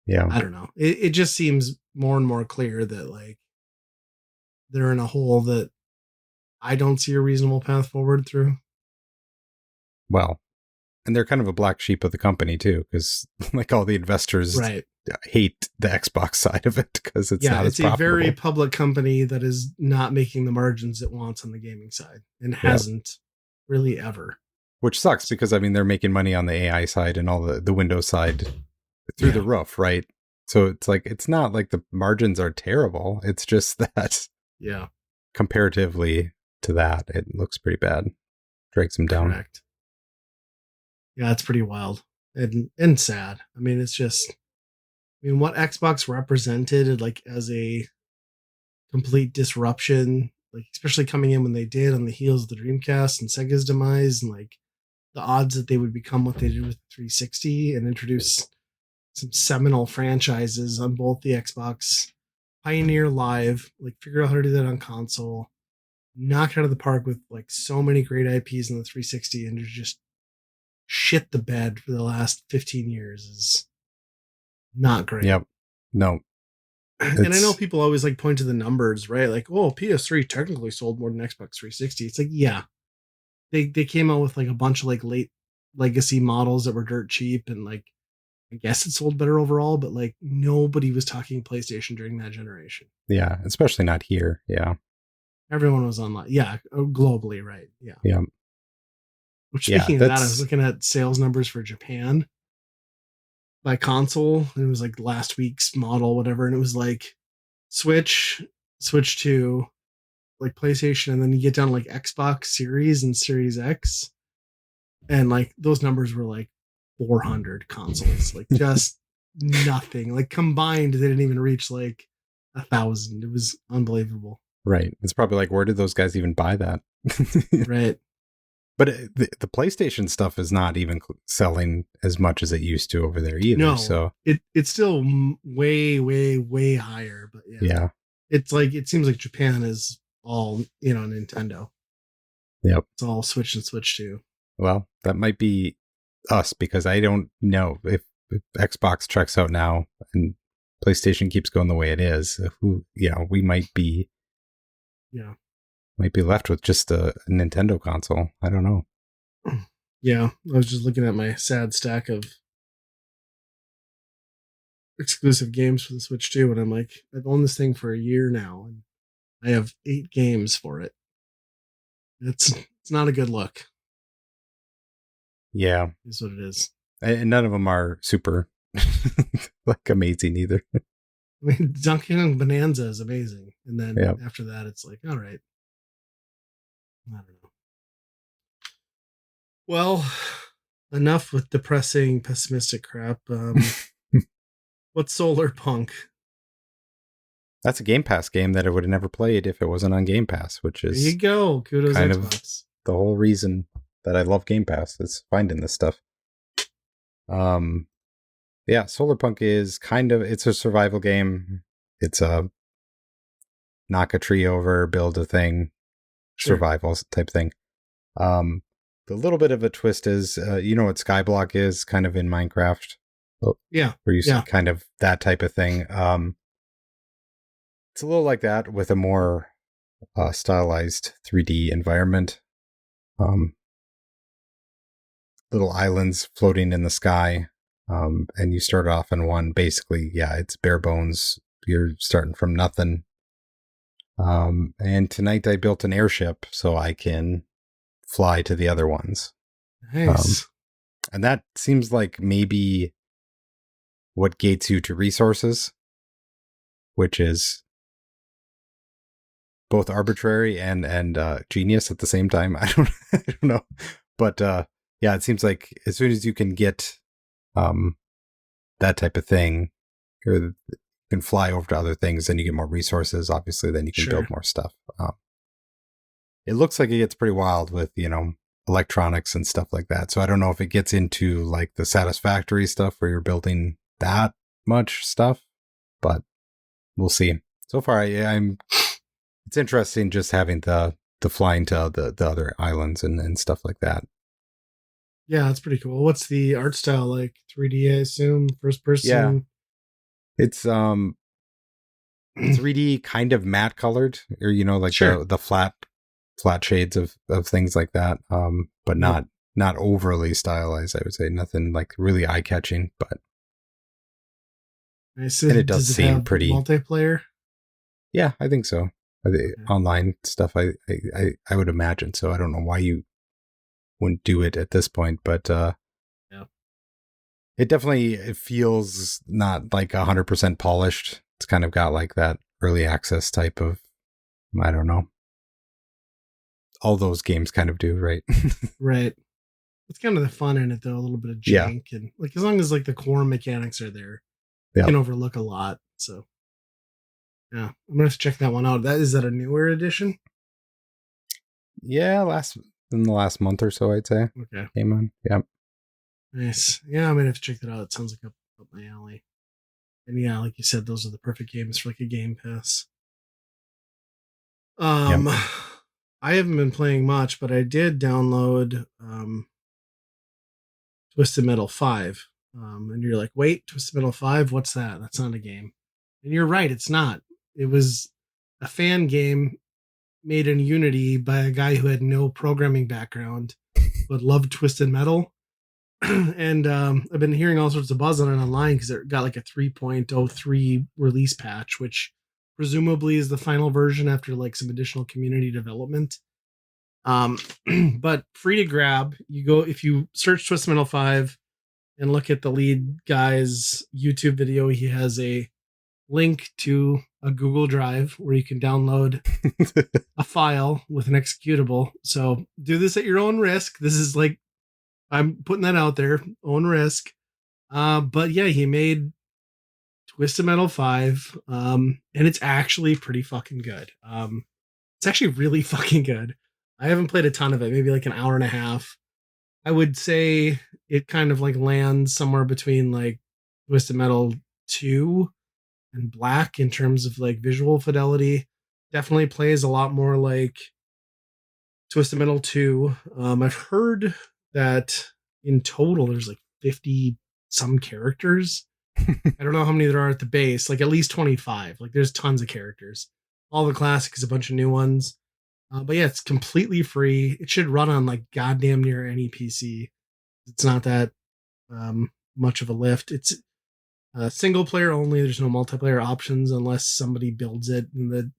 yeah, I don't know. It just seems more and more clear that like they're in a hole that I don't see a reasonable path forward through. Well, and they're kind of a black sheep of the company too, because like all the investors hate the Xbox side of it because it's not as profitable. It's a very public company that is not making the margins it wants on the gaming side and hasn't really ever. Which sucks because, I mean, they're making money on the AI side and all the Windows side through the roof, right? So it's like, it's not like the margins are terrible. It's just that comparatively to that, it looks pretty bad. Drags them down. Correct. Yeah, it's pretty wild and sad. I mean, it's just, what Xbox represented like as a complete disruption, like especially coming in when they did on the heels of the Dreamcast and Sega's demise, and like the odds that they would become what they did with 360 and introduce some seminal franchises on both the Xbox, Pioneer Live, like figure out how to do that on console, knock it out of the park with like so many great IPs in the 360, and just shit the bed for the last 15 years is not great. Yep. No. And I know people always like point to the numbers, right? Like, oh, PS3 technically sold more than Xbox 360. It's like, yeah, they came out with like a bunch of like late legacy models that were dirt cheap, and like I guess it sold better overall, but like nobody was talking PlayStation during that generation. Yeah, especially not here. Yeah, everyone was online. Yeah, globally, right? Yeah. Yeah. Which, speaking of that, I was looking at sales numbers for Japan by console. It was like last week's model, whatever, and it was like Switch 2, like PlayStation, and then you get down to like Xbox Series and Series X, and like those numbers were like 400 consoles, like just nothing. Like combined, they didn't even reach like 1,000. It was unbelievable. Right. It's probably like, where did those guys even buy that? Right. But the PlayStation stuff is not even selling as much as it used to over there either. No, so it's still way, way, way higher. But yeah, it's like, it seems like Japan is all, Nintendo. Yep. It's all Switch and Switch 2. Well, that might be us, because I don't know if Xbox checks out now and PlayStation keeps going the way it is. We might be left with just a Nintendo console. I don't know. Yeah, I was just looking at my sad stack of exclusive games for the Switch 2, and I'm like, I've owned this thing for a year now, and I have 8 games for it. It's not a good look. Yeah. Is what it is. And none of them are super like amazing either. I mean, Donkey Kong Bonanza is amazing. And then after that, it's like, all right. I don't know. Well, enough with depressing, pessimistic crap. What's Solar Punk? That's a Game Pass game that I would have never played if it wasn't on Game Pass, which is... There you go. Kudos kind Xbox. Of the whole reason that I love Game Pass is finding this stuff. Yeah, Solar Punk is it's a survival game. It's a knock a tree over, build a thing, survival type thing. The little bit of a twist is, you know what Skyblock is, kind of in Minecraft. Yeah. Where you see kind of that type of thing. It's a little like that with a more stylized 3D environment. Little islands floating in the sky. And you start off in one, basically, it's bare bones. You're starting from nothing. And tonight I built an airship so I can fly to the other ones. Nice. And that seems like maybe what gates you to resources, which is both arbitrary and genius at the same time. I don't know, but yeah, it seems like as soon as you can get that type of thing, or you can fly over to other things, then you get more resources. Obviously, then you can build more stuff. It looks like it gets pretty wild with electronics and stuff like that. So I don't know if it gets into like the Satisfactory stuff where you're building that much stuff, but we'll see. So far, I'm. It's interesting just having the flying to the other islands and stuff like that. Yeah, that's pretty cool. What's the art style like? 3D, I assume, first person. Yeah, it's 3D, kind of matte colored, or like sure. the flat shades of things like that. But not overly stylized. I would say nothing like really eye catching, but Nice. and it does seem pretty multiplayer. Yeah, I think so. Online stuff, I would imagine. So I don't know why you wouldn't do it at this point, but yeah, it definitely feels not like 100% polished. It's kind of got like that early access type of, I don't know. All those games kind of do, right? Right. It's kind of the fun in it though, a little bit of jank, and like as long as like the core mechanics are there, you can overlook a lot. So yeah, I'm gonna have to check that one out. Is that a newer edition? Yeah, in the last month or so, I'd say. Okay. Came on. Yep. Nice. Yeah, I'm gonna have to check that out. It sounds like up my alley. And yeah, like you said, those are the perfect games for like a Game Pass. Yep. I haven't been playing much, but I did download Twisted Metal 5. And you're like, wait, Twisted Metal 5? What's that? That's not a game. And you're right, it's not. It was a fan game made in Unity by a guy who had no programming background, but loved Twisted Metal. And I've been hearing all sorts of buzz on it online because it got like a 3.03 release patch, which presumably is the final version after like some additional community development. But free to grab. You go if you search Twisted Metal 5 and look at the lead guy's YouTube video, he has a link to a Google Drive where you can download a file with an executable. So do this at your own risk. This is like, I'm putting that out there, own risk. But yeah, he made Twisted Metal 5, and it's actually pretty fucking good. It's actually really fucking good. I haven't played a ton of it, maybe like an hour and a half. I would say it kind of like lands somewhere between like Twisted Metal 2 and Black in terms of like visual fidelity. Definitely plays a lot more like Twisted Metal 2. I've heard that in total there's like 50 some characters. I don't know how many there are at the base, like at least 25. Like there's tons of characters. All the classics, a bunch of new ones. But yeah, it's completely free. It should run on like goddamn near any PC. It's not that much of a lift. It's single player only. There's no multiplayer options unless somebody builds it. And the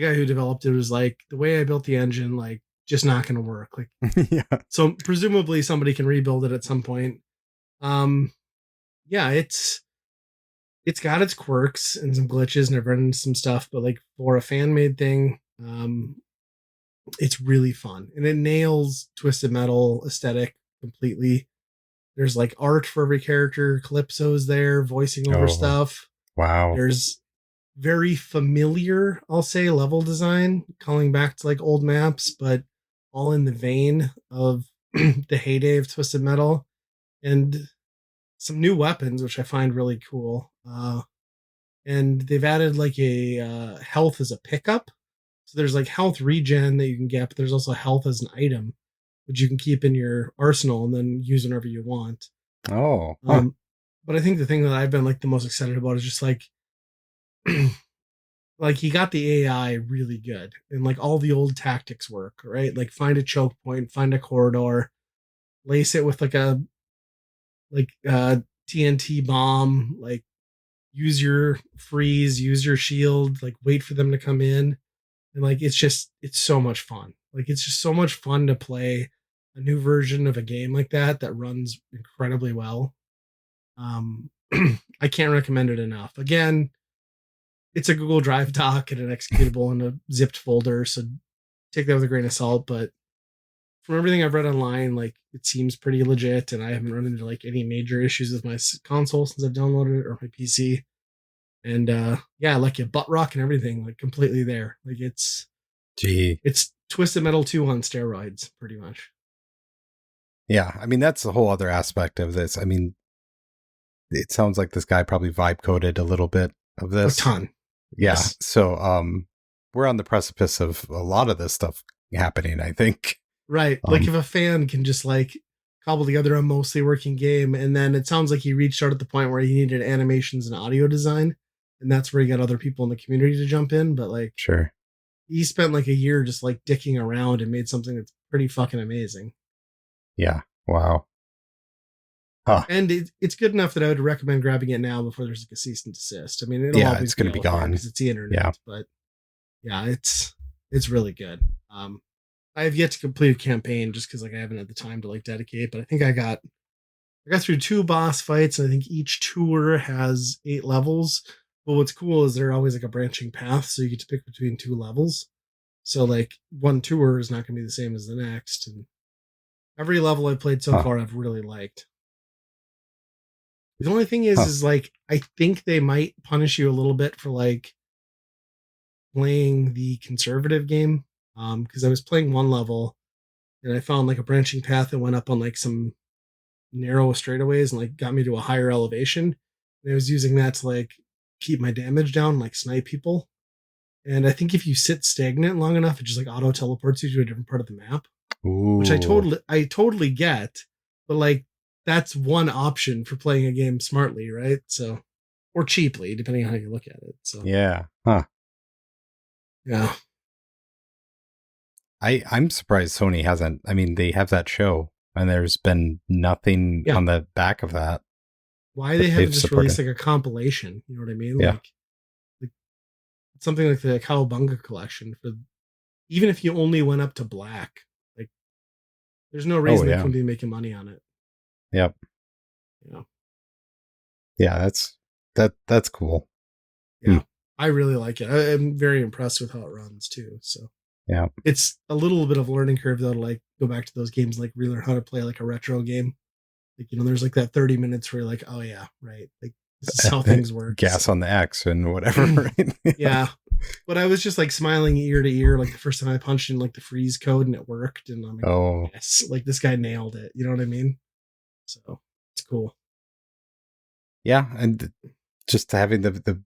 guy who developed it was like, the way I built the engine, like, just not going to work. Like, yeah. So presumably somebody can rebuild it at some point. Yeah, it's got its quirks and some glitches, and I've run into some stuff, but like for a fan made thing, it's really fun, and it nails Twisted Metal aesthetic completely. There's like art for every character. Calypso's there voicing over stuff. Wow. There's very familiar, I'll say, level design, calling back to like old maps, but all in the vein of the heyday of Twisted Metal, and some new weapons, which I find really cool. And they've added like a health as a pickup. So there's like health regen that you can get, but there's also health as an item, which you can keep in your arsenal and then use whenever you want. Oh. But I think the thing that I've been like the most excited about is just like, like he got the AI really good, and like all the old tactics work, right? Like find a choke point, find a corridor, lace it with like a TNT bomb, like use your freeze, use your shield, like wait for them to come in. And like it's so much fun. Like it's just so much fun to play a new version of a game like that runs incredibly well. Um, I can't recommend it enough. Again, it's a Google Drive doc and an executable in a zipped folder, so take that with a grain of salt. But from everything I've read online, like it seems pretty legit, and I haven't run into like any major issues with my console since I've downloaded it or my PC. And yeah, like you butt rock and everything, like completely there. Like Gee. it's Twisted Metal 2 on steroids, pretty much. Yeah, I mean that's the whole other aspect of this. I mean, it sounds like this guy probably vibe coded a little bit of this. A ton. Yeah. Yes. So we're on the precipice of a lot of this stuff happening, I think. Right. Like if a fan can just like cobble together a mostly working game, and then it sounds like he reached out at the point where he needed animations and audio design, and that's where he got other people in the community to jump in. But like, sure, he spent like a year just like dicking around and made something that's pretty fucking amazing. Yeah. Wow. Huh. And it's good enough that I would recommend grabbing it now before there's like a cease and desist. I mean, it's going to be gone because it's the internet. Yeah. But yeah, it's really good. I have yet to complete a campaign just because like I haven't had the time to like dedicate. But I think I got through 2 boss fights, and I think each tour has 8 levels. But what's cool is they're always like a branching path, so you get to pick between 2 levels. So like one tour is not going to be the same as the next, and every level I've played so far I've really liked. The only thing is like I think they might punish you a little bit for like playing the conservative game. Because I was playing one level and I found like a branching path that went up on like some narrow straightaways and like got me to a higher elevation. And I was using that to like keep my damage down, like snipe people. And I think if you sit stagnant long enough, it just like auto teleports you to a different part of the map. Ooh. Which I totally get, but like that's one option for playing a game smartly, right? So, or cheaply, depending on how you look at it. So yeah, yeah. I'm surprised Sony hasn't. I mean, they have that show, and there's been nothing on the back of that. Why they haven't just released like a compilation? You know what I mean? Yeah. Like something like the Cowabunga collection for even if you only went up to black. Like, there's no reason they couldn't be making money on it. Yep. Yeah. Yeah, that's cool. Yeah. I really like it. I'm very impressed with how it runs too. So yeah, it's a little bit of a learning curve though to like go back to those games, like relearn how to play like a retro game. Like, you know, there's like that 30 minutes where you're like, oh yeah, right. Like this is how things work. Gas on the X and whatever. Right? Yeah. But I was just like smiling ear to ear, like the first time I punched in like the freeze code and it worked. And I'm like, yes, like this guy nailed it. You know what I mean? So it's cool. Yeah. And just having the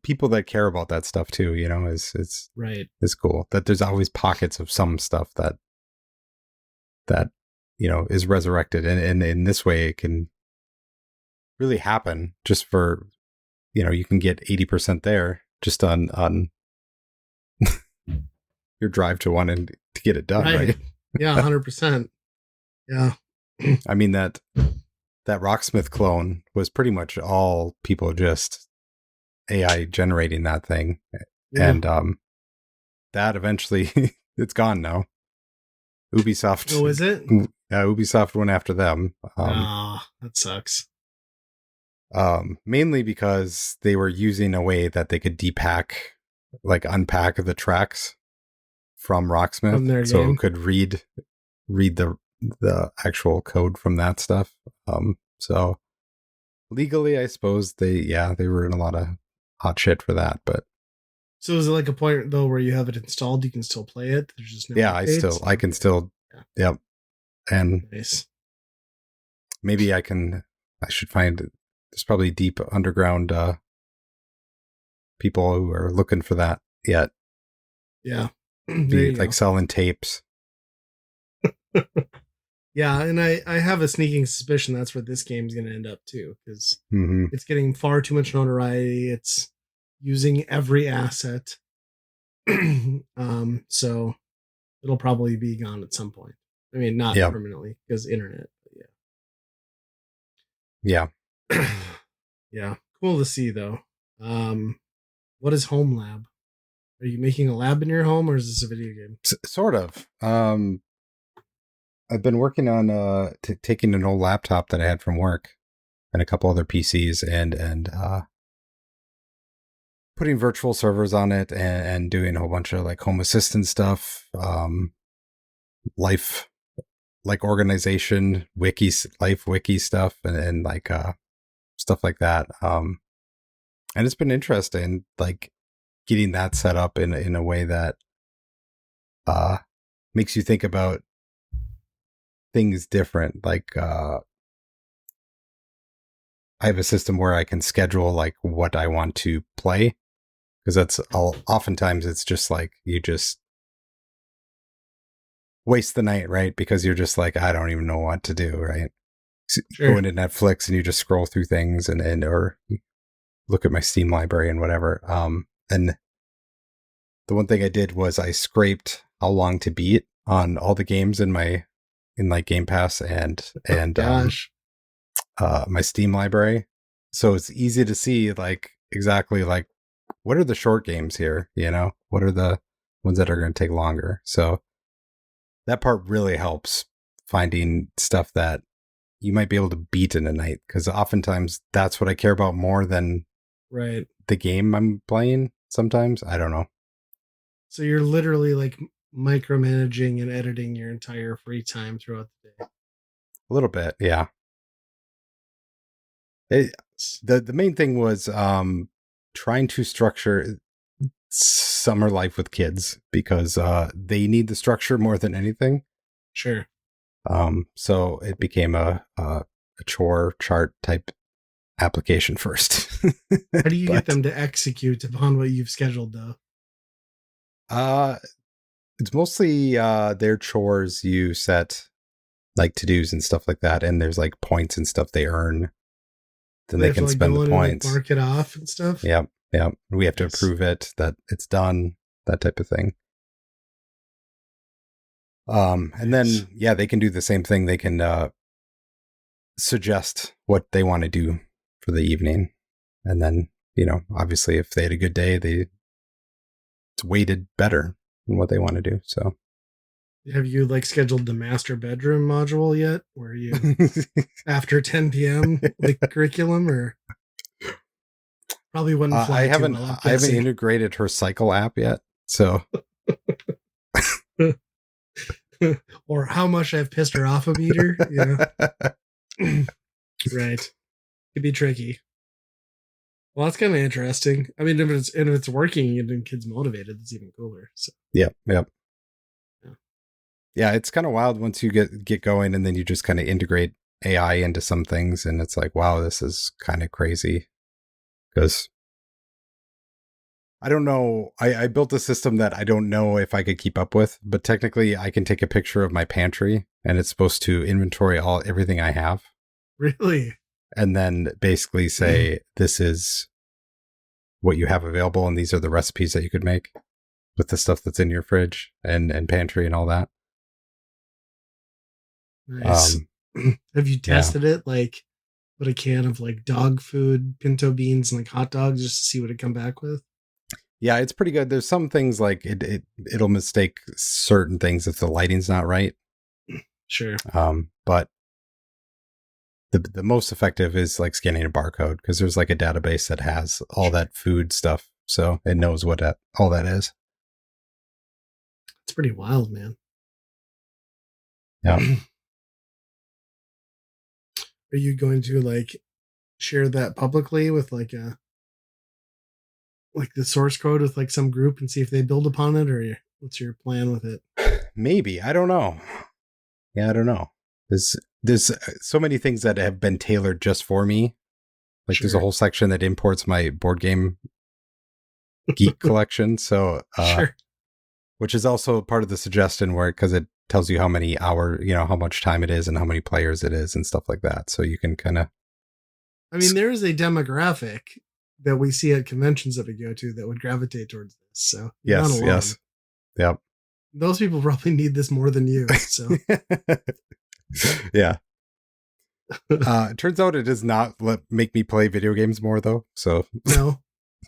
people that care about that stuff too, you know, is right. It's cool that there's always pockets of some stuff that you know is resurrected, and in this way it can really happen just for, you know, you can get 80% there just on your drive to one and to get it done, right? Yeah, 100%. Yeah. I mean that Rocksmith clone was pretty much all people just AI generating that thing. Yeah. And that eventually it's gone now. Ubisoft. Oh, is it? Ubisoft went after them. That sucks. Mainly because they were using a way that they could unpack the tracks from Rocksmith, so it could read the actual code from that stuff. So legally, I suppose they were in a lot of hot shit for that. But so is it like a point though where you have it installed, you can still play it? There's just no updates? I can still yep. And nice. Maybe I should find it. There's probably deep underground people who are looking for that yet. Yeah. Like selling tapes. Yeah, and I have a sneaking suspicion that's where this game's going to end up too, because it's getting far too much notoriety. It's using every asset. So it'll probably be gone at some point. I mean, not permanently because internet. But yeah. Yeah. Cool to see though. What is Home Lab? Are you making a lab in your home, or is this a video game? Sort of. I've been working on taking an old laptop that I had from work and a couple other PCs and putting virtual servers on it and doing a whole bunch of like home assistant stuff, life, like organization, life wiki stuff and like stuff like that. And it's been interesting, like getting that set up in a way that makes you think about things different. Like I have a system where I can schedule like what I want to play, because oftentimes it's just like you just waste the night, right? Because you're just like, I don't even know what to do, right? Sure. Go into Netflix and you just scroll through things and or look at my Steam library and whatever. And the one thing I did was I scraped how long to beat on all the games in like Game Pass and my Steam library. So it's easy to see like exactly like what are the short games here, you know? What are the ones that are going to take longer? So that part really helps finding stuff that you might be able to beat in a night, because oftentimes that's what I care about more than the game I'm playing sometimes. I don't know. So you're literally like micromanaging and editing your entire free time throughout the day. A little bit, yeah. The main thing was trying to structure summer life with kids, because they need the structure more than anything. Sure. So it became a chore chart type application first. How do you get them to execute upon what you've scheduled, though? It's mostly their chores. You set like to-dos and stuff like that, and there's like points and stuff they earn. Then they can spend the points, and, like, mark it off and stuff. Yep. We have to approve it, that it's done, that type of thing. And then they can do the same thing. They can suggest what they want to do for the evening, and then obviously if they had a good day, it's weighted better in what they want to do. So have you like scheduled the master bedroom module yet, where you after 10 p.m. like curriculum? Or probably wouldn't fly. I haven't integrated her cycle app yet, so or how much I've pissed her off a meter. Right, could be tricky. Well, that's kind of interesting. I mean, if it's working and getting kids motivated, it's even cooler. So yep. Yeah, it's kind of wild once you get going, and then you just kind of integrate AI into some things, and it's like, wow, this is kind of crazy. Because I don't know, I built a system that I don't know if I could keep up with, but technically I can take a picture of my pantry, and it's supposed to inventory everything I have. Really? And then basically say, this is what you have available, and these are the recipes that you could make with the stuff that's in your fridge and pantry and all that. Nice. Have you tested it? Like, put a can of like dog food, pinto beans, and like hot dogs just to see what it come back with? Yeah, it's pretty good. There's some things like it'll mistake certain things if the lighting's not right. Sure. But the most effective is like scanning a barcode, because there's like a database that has all that food stuff, so it knows what all that is. It's pretty wild, man. Yeah. Are you going to like share that publicly with like the source code with like some group and see if they build upon it, or what's your plan with it? Maybe. I don't know. Yeah, I don't know. There's so many things that have been tailored just for me. Like There's a whole section that imports my board game geek collection. So, sure. Which is also part of the suggestion, because it tells you how many hours, how much time it is and how many players it is and stuff like that. So you can kind of. I mean, there is a demographic that we see at conventions that we go to that would gravitate towards this. So yes. Yep. Those people probably need this more than you. So yeah. It turns out it does not make me play video games more, though. So no.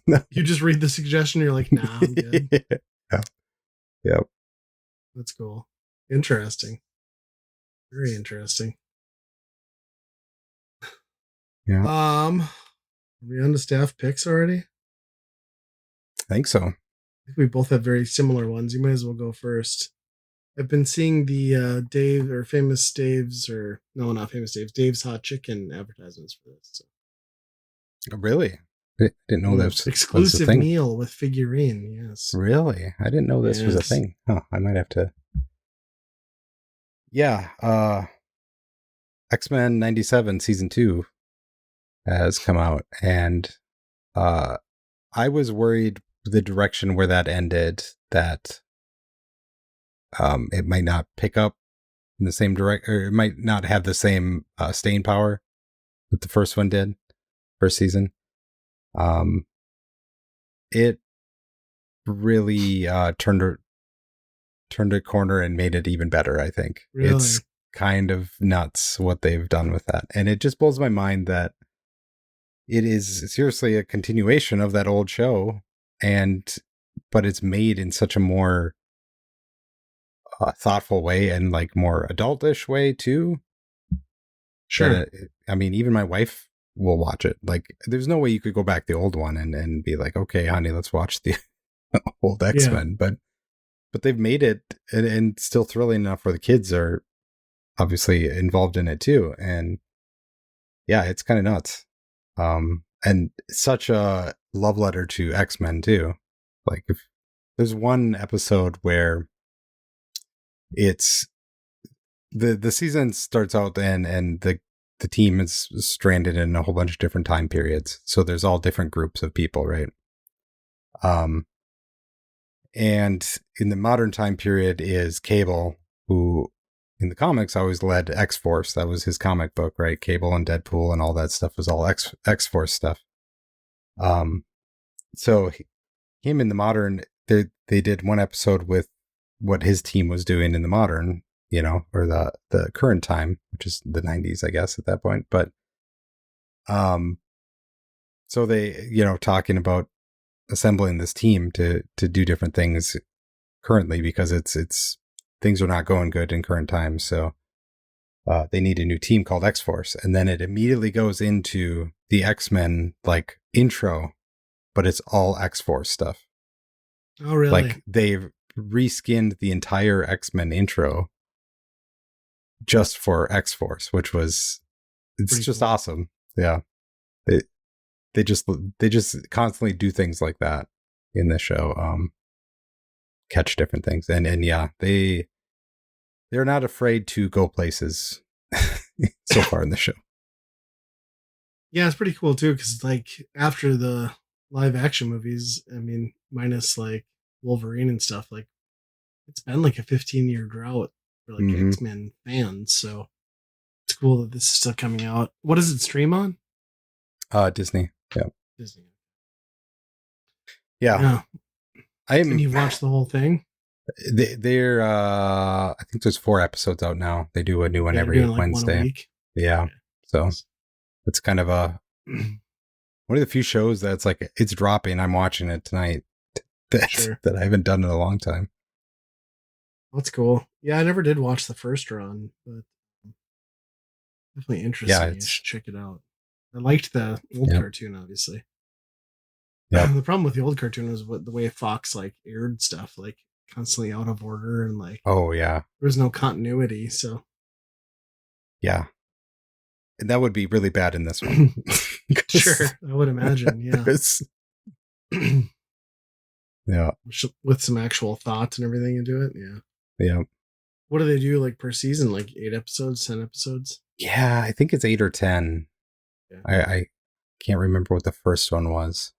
You just read the suggestion, you're like, nah, I'm good. Yeah. Yep. That's cool. Interesting. Very interesting. Yeah. Are we on to staff picks already? I think so. I think we both have very similar ones. You might as well go first. I've been seeing the Dave or famous Dave's or no, not famous Dave's, Dave's Hot Chicken advertisements for this. So. Really? I didn't know that was a exclusive thing. meal with figurine. Yes. Really? I didn't know this was a thing. Huh, I might have to. Yeah. X-Men 97 season 2 has come out, and I was worried the direction where that ended that it might not pick up in the same direct, or it might not have the same staying power that the first one did, first season. It really turned a corner and made it even better. I think Really? It's kind of nuts what they've done with that, and it just blows my mind that it is seriously a continuation of that old show, but it's made in such a more thoughtful way and like more adultish way too. Sure. I mean, even my wife will watch it. Like, there's no way you could go back the old one and be like, okay, honey, let's watch the old X-Men. Yeah. But they've made it and still thrilling enough where the kids are obviously involved in it too. And yeah, it's kind of nuts. And such a love letter to X-Men too. Like, if there's one episode where it's the season starts out and the team is stranded in a whole bunch of different time periods. So there's all different groups of people, right? And in the modern time period is Cable, who in the comics always led X-Force. That was his comic book, right? Cable and Deadpool and all that stuff was all X-Force stuff. So him in the modern, they did one episode with what his team was doing in the modern, or the current time, which is the 90s, I guess, at that point. But, so they, talking about assembling this team to do different things currently because it's things are not going good in current times. So, they need a new team called X-Force. And then it immediately goes into the X-Men like intro, but it's all X-Force stuff. Oh, really? Like, they've reskinned the entire X-Men intro just for X-Force, which was, it's pretty just cool. Awesome. Yeah. They just constantly do things like that in the show. Catch different things. And yeah, they're not afraid to go places so far in the show. Yeah, it's pretty cool too, because like after the live action movies, I mean, minus like Wolverine and stuff, like it's been like a 15-year drought for like X-Men fans. So it's cool that this is still coming out. What does it stream on? Disney. Yeah. Disney. Yeah. And you've watched the whole thing? They're I think there's 4 episodes out now. They do a new one every Wednesday. 1 a week. Yeah. So it's kind of one of the few shows that's like, it's dropping. I'm watching it tonight. That I haven't done in a long time. That's cool. Yeah, I never did watch the first run, but definitely interesting. Yeah, you should check it out. I liked the old cartoon, obviously. Yeah. The problem with the old cartoon was the way Fox like aired stuff, like constantly out of order and like. Oh yeah. There was no continuity, so. Yeah. And that would be really bad in this one. Sure, I would imagine. Yeah. Yeah. With some actual thoughts and everything into it. Yeah. Yeah. What do they do like per season? Like 8 episodes, 10 episodes? Yeah, I think it's 8 or 10. Yeah. I can't remember what the first one was.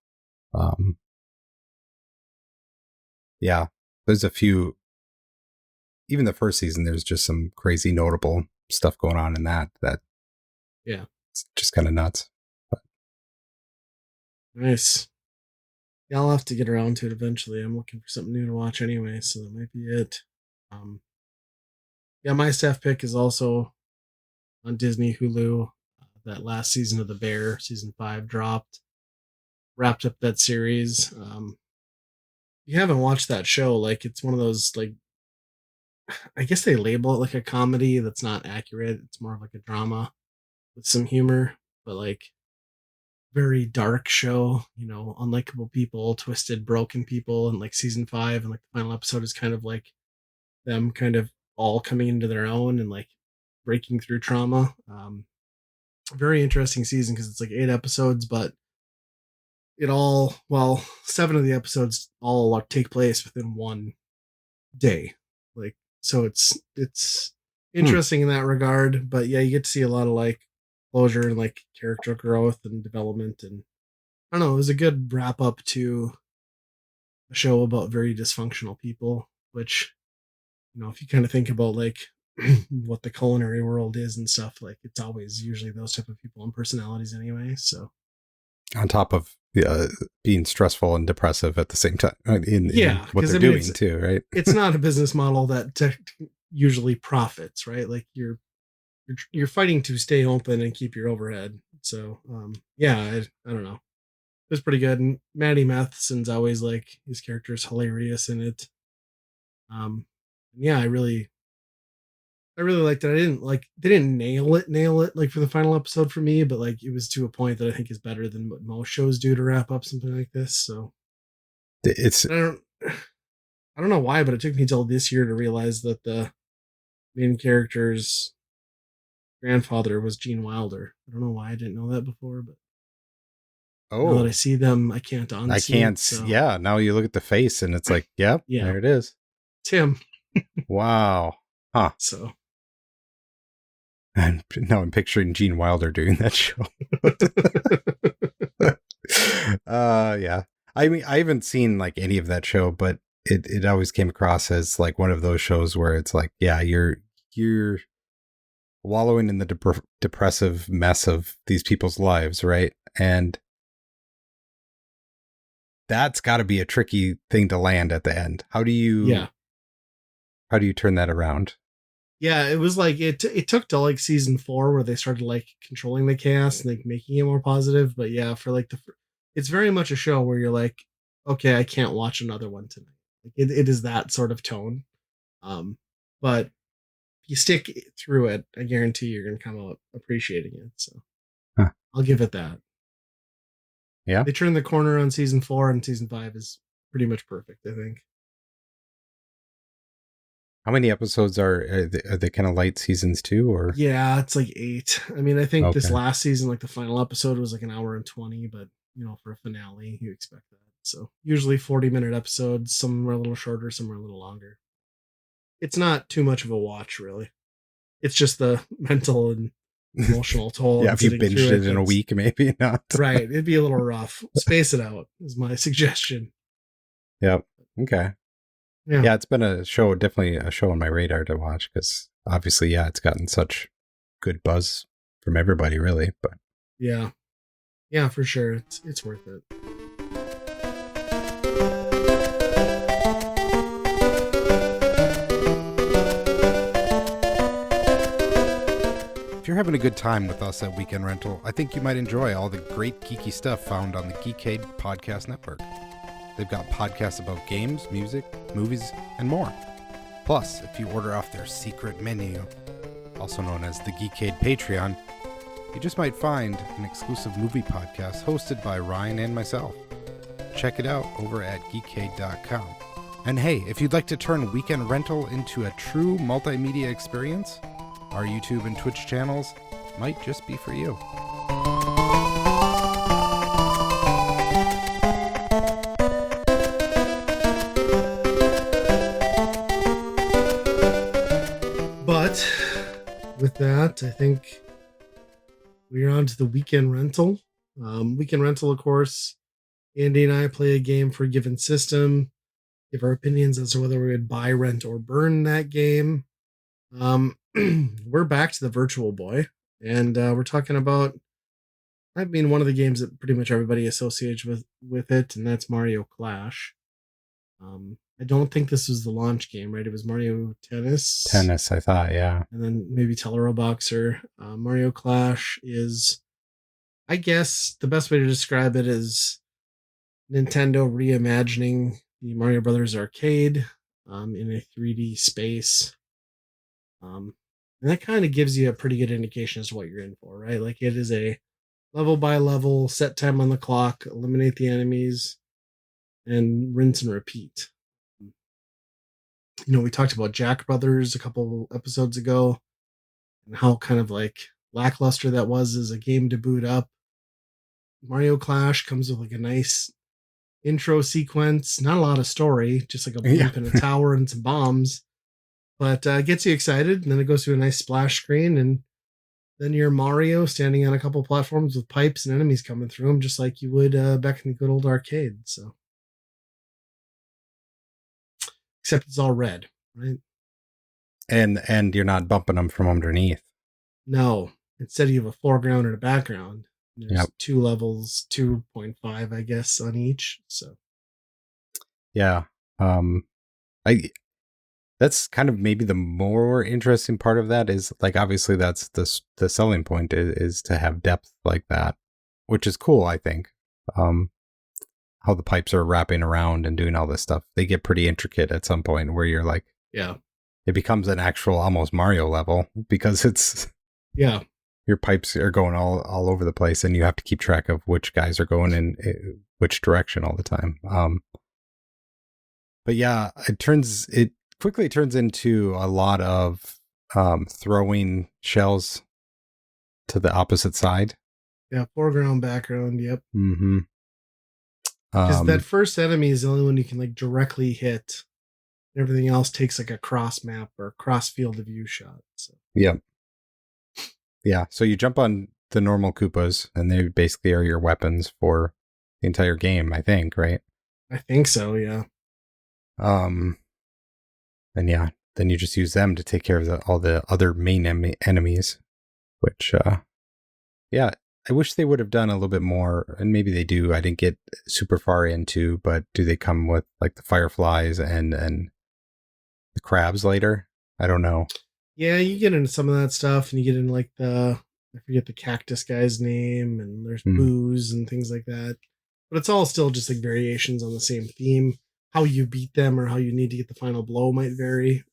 Yeah, there's a few. Even the first season, there's just some crazy notable stuff going on in that. Yeah, it's just kind of nuts. But. Nice. Yeah, I'll have to get around to it eventually. I'm looking for something new to watch anyway, so that might be it. Yeah, my staff pick is also on Disney Hulu. That last season of The Bear, season 5, dropped. wrapped up that series. If you haven't watched that show, like it's one of those like I guess they label it like a comedy that's not accurate. It's more of like a drama with some humor, but like very dark show, you know, unlikable people, twisted, broken people, and like season 5 and like the final episode is kind of like them kind of all coming into their own and like breaking through trauma. Very interesting season because it's like 8 episodes, but it all, well, 7 of the episodes all like take place within one day. Like, so it's interesting in that regard, but yeah, you get to see a lot of like closure and like character growth and development. And I don't know, it was a good wrap up to a show about very dysfunctional people, which, you know, if you kind of think about like what the culinary world is and stuff, like it's always usually those type of people and personalities anyway. So On top of being stressful and depressive at the same time in what they're doing too, right? It's not a business model that usually profits, right? Like you're fighting to stay open and keep your overhead. So yeah, I don't know. It was pretty good. And Maddie Matheson's always like his character is hilarious in it. Yeah, I really liked it. They didn't nail it like for the final episode for me, but like it was to a point that I think is better than what most shows do to wrap up something like this. So it's I don't know why, but it took me till this year to realize that the main character's grandfather was Gene Wilder. I don't know why I didn't know that before, but now that I see them, I can't unsee I can't. It, so. Yeah, now you look at the face and it's like, yep, yeah, there it is. It's him. Wow. Huh. So. And now I'm picturing Gene Wilder doing that show. Yeah. I mean, I haven't seen like any of that show, but it always came across as like one of those shows where it's like, yeah, you're wallowing in the depressive mess of these people's lives, right? And that's got to be a tricky thing to land at the end. How do you turn that around? Yeah, it was like it took to like season 4 where they started like controlling the chaos and like making it more positive. But yeah, for like it's very much a show where you're like, okay, I can't watch another one tonight. Like it is that sort of tone. But if you stick through it, I guarantee you're gonna come out appreciating it. So I'll give it that. Yeah, they turned the corner on season 4, and season 5 is pretty much perfect, I think. How many episodes are they kind of light seasons too, or? Yeah, it's like 8. I mean, I think this last season, like the final episode was like an hour and 20, but you know, for a finale, you expect that. So usually 40-minute episodes, some are a little shorter, some are a little longer. It's not too much of a watch, really. It's just the mental and emotional toll. Yeah, if you binged it in a week, maybe not. Right, it'd be a little rough. Space it out is my suggestion. Yep. Okay. Yeah, it's been definitely a show on my radar to watch because obviously, yeah, it's gotten such good buzz from everybody, really. But yeah, for sure, it's worth it. If you're having a good time with us at Weekend Rental, I think you might enjoy all the great geeky stuff found on the Geekade Podcast Network. They've got podcasts about games, music, movies, and more. Plus, if you order off their secret menu, also known as the Geekade Patreon, you just might find an exclusive movie podcast hosted by Ryan and myself. Check it out over at geekade.com. And hey, if you'd like to turn Weekend Rental into a true multimedia experience, our YouTube and Twitch channels might just be for you. With that, I think we're on to the Weekend Rental. Weekend Rental, of course, Andy and I play a game for a given system, give our opinions as to whether we would buy, rent, or burn that game. We're back to the Virtual Boy, and we're talking about, I mean, one of the games that pretty much everybody associates with it, and that's Mario Clash. I don't think this was the launch game, right? It was Mario Tennis. Tennis, I thought, yeah. And then maybe Tellero Boxer. Mario Clash is, I guess, the best way to describe it is Nintendo reimagining the Mario Brothers arcade in a 3D space. And that kind of gives you a pretty good indication as to what you're in for, right? Like it is a level by level, set time on the clock, eliminate the enemies, and rinse and repeat. We talked about Jack Brothers a couple episodes ago and how kind of like lackluster that was as a game to boot up. Mario Clash comes with like a nice intro sequence, not a lot of story, just like a blimp in a tower and some bombs, but gets you excited. And then it goes to a nice splash screen, and then you're Mario standing on a couple platforms with pipes and enemies coming through them, just like you would back in the good old arcade. So, except it's all red, right? And you're not bumping them from underneath. No, instead you have a foreground and a background. There's 2 levels, 2.5, I guess, on each. So, yeah, that's kind of maybe the more interesting part of that is like obviously that's the selling point is to have depth like that, which is cool. I think how the pipes are wrapping around and doing all this stuff. They get pretty intricate at some point where you're like, yeah, it becomes an actual almost Mario level because it's your pipes are going all over the place and you have to keep track of which guys are going in which direction all the time. But yeah, it quickly turns into a lot of throwing shells to the opposite side. Yeah, foreground, background, yep. Mm-hmm. Because that first enemy is the only one you can like directly hit. Everything else takes like a cross map or cross field of view shot. So. Yep. Yeah, so you jump on the normal Koopas, and they basically are your weapons for the entire game, I think, right? I think so, yeah. And yeah, then you just use them to take care of all the other main enemies, which, yeah, I wish they would have done a little bit more, and maybe they do. I didn't get super far into, but do they come with like the fireflies and the crabs later? I don't know. Yeah, you get into some of that stuff, and you get into like I forget the cactus guy's name, and there's booze and things like that. But it's all still just like variations on the same theme. How you beat them or how you need to get the final blow might vary.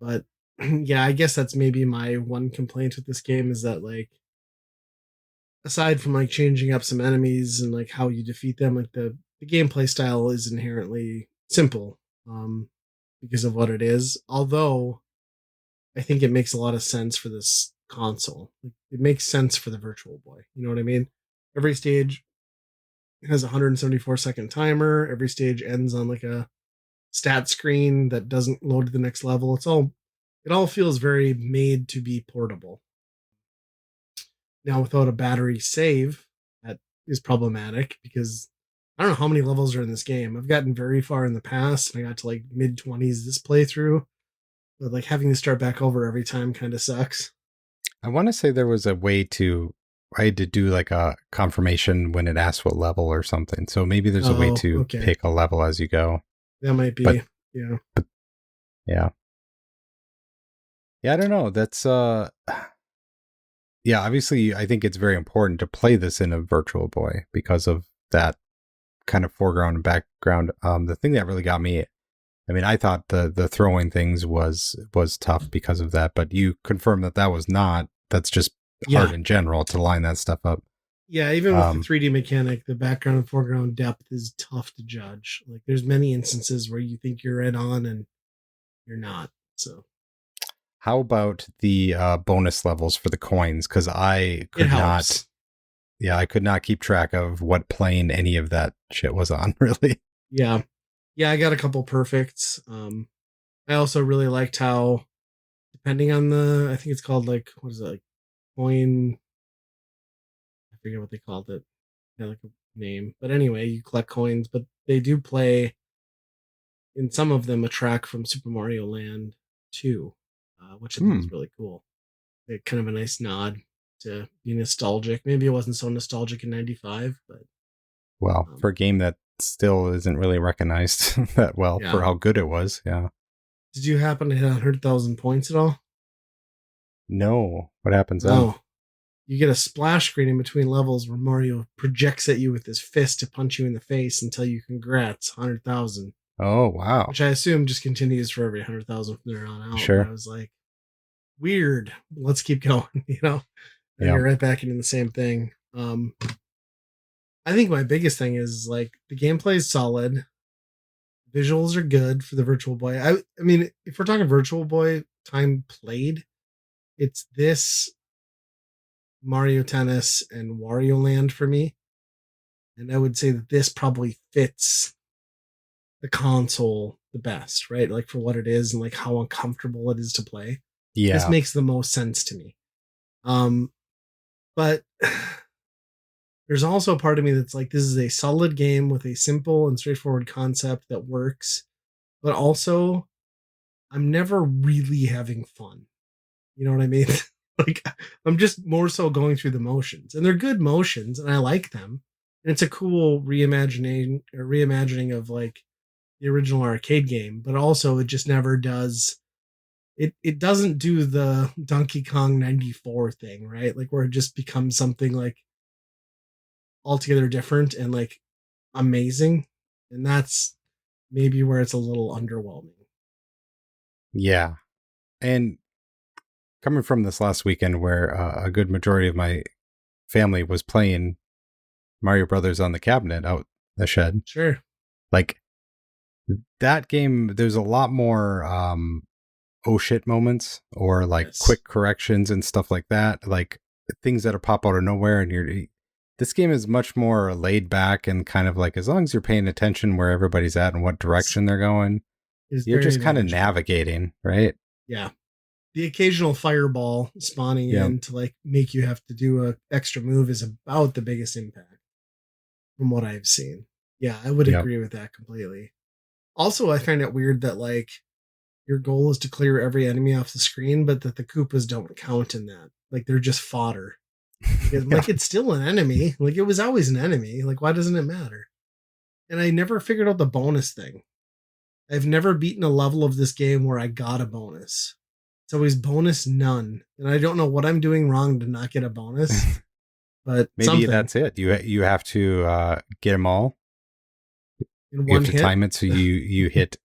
But yeah, I guess that's maybe my one complaint with this game is that like, aside from like changing up some enemies and like how you defeat them, like the gameplay style is inherently simple because of what it is. Although I think it makes a lot of sense for this console. It makes sense for the Virtual Boy. You know what I mean? Every stage has a 174-second timer. Every stage ends on like a stat screen that doesn't load to the next level. It all feels very made to be portable. Now, without a battery save, that is problematic because I don't know how many levels are in this game. I've gotten very far in the past, and I got to like mid-20s this playthrough. But like having to start back over every time kind of sucks. I want to say there was a way I had to do like a confirmation when it asked what level or something. So maybe there's a way to pick a level as you go. That might be, yeah. But, yeah. Yeah, I don't know. That's, yeah, obviously I think it's very important to play this in a Virtual Boy because of that kind of foreground and background. The thing that really got me, I mean, I thought the throwing things was tough because of that, but you confirmed that was not. That's just hard in general to line that stuff up. Yeah, even with the 3D mechanic, the background and foreground depth is tough to judge. Like, there's many instances where you think you're right on and you're not. So, how about the bonus levels for the coins? Because I could not. Yeah, I could not keep track of what plane any of that shit was on. Really. Yeah. Yeah, I got a couple perfects. I also really liked how, depending on I think it's called like, what is it, like coin? I forget what they called it. Yeah, like a name. But anyway, you collect coins, but they do play in some of them a track from Super Mario Land 2, which I think is really cool. Like, kind of a nice nod to be nostalgic. Maybe it wasn't so nostalgic in '95, but well, for a game that still isn't really recognized that well for how good it was. Yeah. Did you happen to hit 100,000 points at all? No. What happens then? Oh, you get a splash screen in between levels where Mario projects at you with his fist to punch you in the face until you congrats 100,000. Oh, wow. Which I assume just continues for every 100,000 from there on out. Sure. But I was like, weird. Let's keep going, And you're right back into the same thing. I think my biggest thing is like the gameplay is solid. Visuals are good for the Virtual Boy. I mean, if we're talking Virtual Boy time played, it's this, Mario Tennis, and Wario Land for me. And I would say that this probably fits the console the best, right? Like for what it is and like how uncomfortable it is to play. Yeah. This makes the most sense to me. But there's also a part of me that's like, this is a solid game with a simple and straightforward concept that works, but also I'm never really having fun. You know what I mean? Like I'm just more so going through the motions, and they're good motions and I like them. And it's a cool reimagining of like the original arcade game, but also it just never does it doesn't do the Donkey Kong 94 thing, right? Like where it just becomes something like altogether different and like amazing. And that's maybe where it's a little underwhelming. Yeah. And coming from this last weekend where a good majority of my family was playing Mario Brothers on the cabinet out the shed. Sure. Like that game, there's a lot more oh shit moments or like quick corrections and stuff like that. Like things that pop out of nowhere, and this game is much more laid back and kind of like, as long as you're paying attention where everybody's at and what direction they're going, you're just kind of navigating, right? Yeah. The occasional fireball spawning in to like make you have to do a extra move is about the biggest impact from what I've seen. Yeah, I would agree with that completely. Also, I find it weird that like your goal is to clear every enemy off the screen, but that the Koopas don't count in that. Like they're just fodder. Like it's still an enemy. Like it was always an enemy. Like why doesn't it matter? And I never figured out the bonus thing. I've never beaten a level of this game where I got a bonus. It's always bonus none. And I don't know what I'm doing wrong to not get a bonus. But maybe that's it. You have to get them all. In you one have to hit? time it so you hit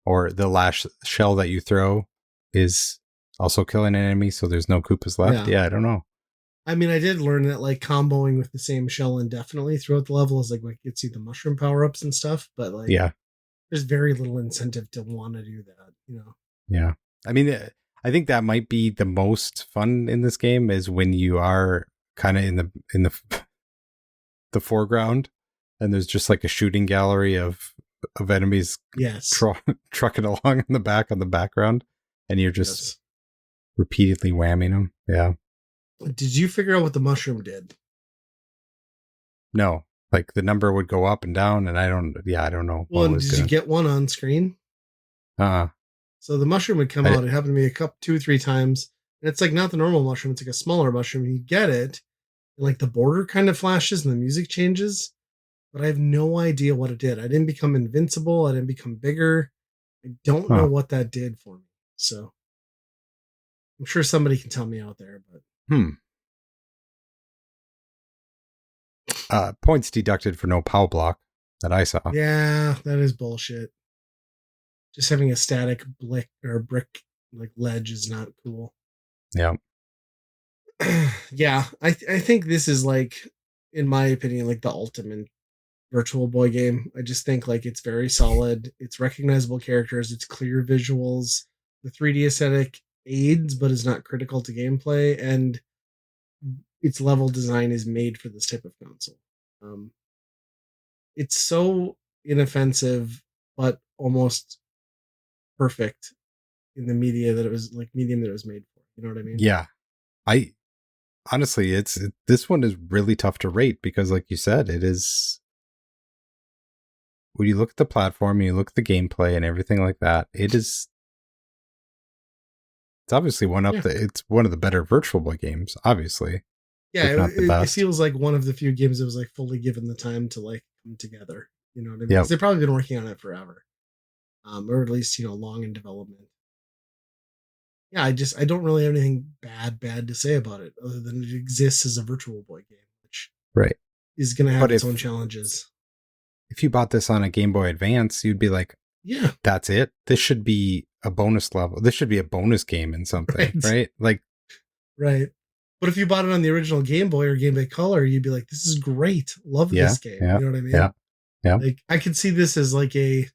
or the last shell that you throw is also killing an enemy, so there's no Koopas left. Yeah, I don't know. I mean, I did learn that like comboing with the same shell indefinitely throughout the level is like what gets you the mushroom power-ups and stuff, but like there's very little incentive to want to do that, Yeah. I mean, I think that might be the most fun in this game is when you are kind of in the foreground and there's just like a shooting gallery of enemies trucking along in the background, and you're just repeatedly whamming them. Yeah. Did you figure out what the mushroom did? No, like the number would go up and down, and I don't know. Well, did you get one on screen? So the mushroom would come out. It happened to me 2 or 3 times, and it's like not the normal mushroom. It's like a smaller mushroom. You get it, and like the border kind of flashes and the music changes, but I have no idea what it did. I didn't become invincible. I didn't become bigger. I don't know what that did for me. So I'm sure somebody can tell me out there, but. Points deducted for no POW block that I saw. Yeah, that is bullshit. Just having a static brick like ledge is not cool. Yeah. Yeah, I think this is like, in my opinion, like the ultimate Virtual Boy game. I just think like it's very solid. It's recognizable characters. It's clear visuals. The 3D aesthetic aids, but is not critical to gameplay, and its level design is made for this type of console. It's so inoffensive, but almost perfect in the medium that it was made for. You know what I mean? Yeah. I honestly, this one is really tough to rate because, like you said, it is. When you look at the platform, you look at the gameplay and everything like that, it's obviously it's one of the better Virtual Boy games, obviously. Yeah, it feels like one of the few games that was like fully given the time to like come together. You know what I mean? Because they've probably been working on it forever, or at least long in development. yeah, I don't really have anything bad to say about it other than it exists as a Virtual Boy game, which Right. is going to have But its own challenges. if you bought this on a Game Boy Advance, you'd be like, Yeah, that's it. This should be a bonus level. This should be a bonus game in something, right? Like, right. But if you bought it on the original Game Boy or Game Boy Color, you'd be like, this is great. Love yeah, this game. yeah, You know what I mean? yeah, yeah. Like, I could see this as like a,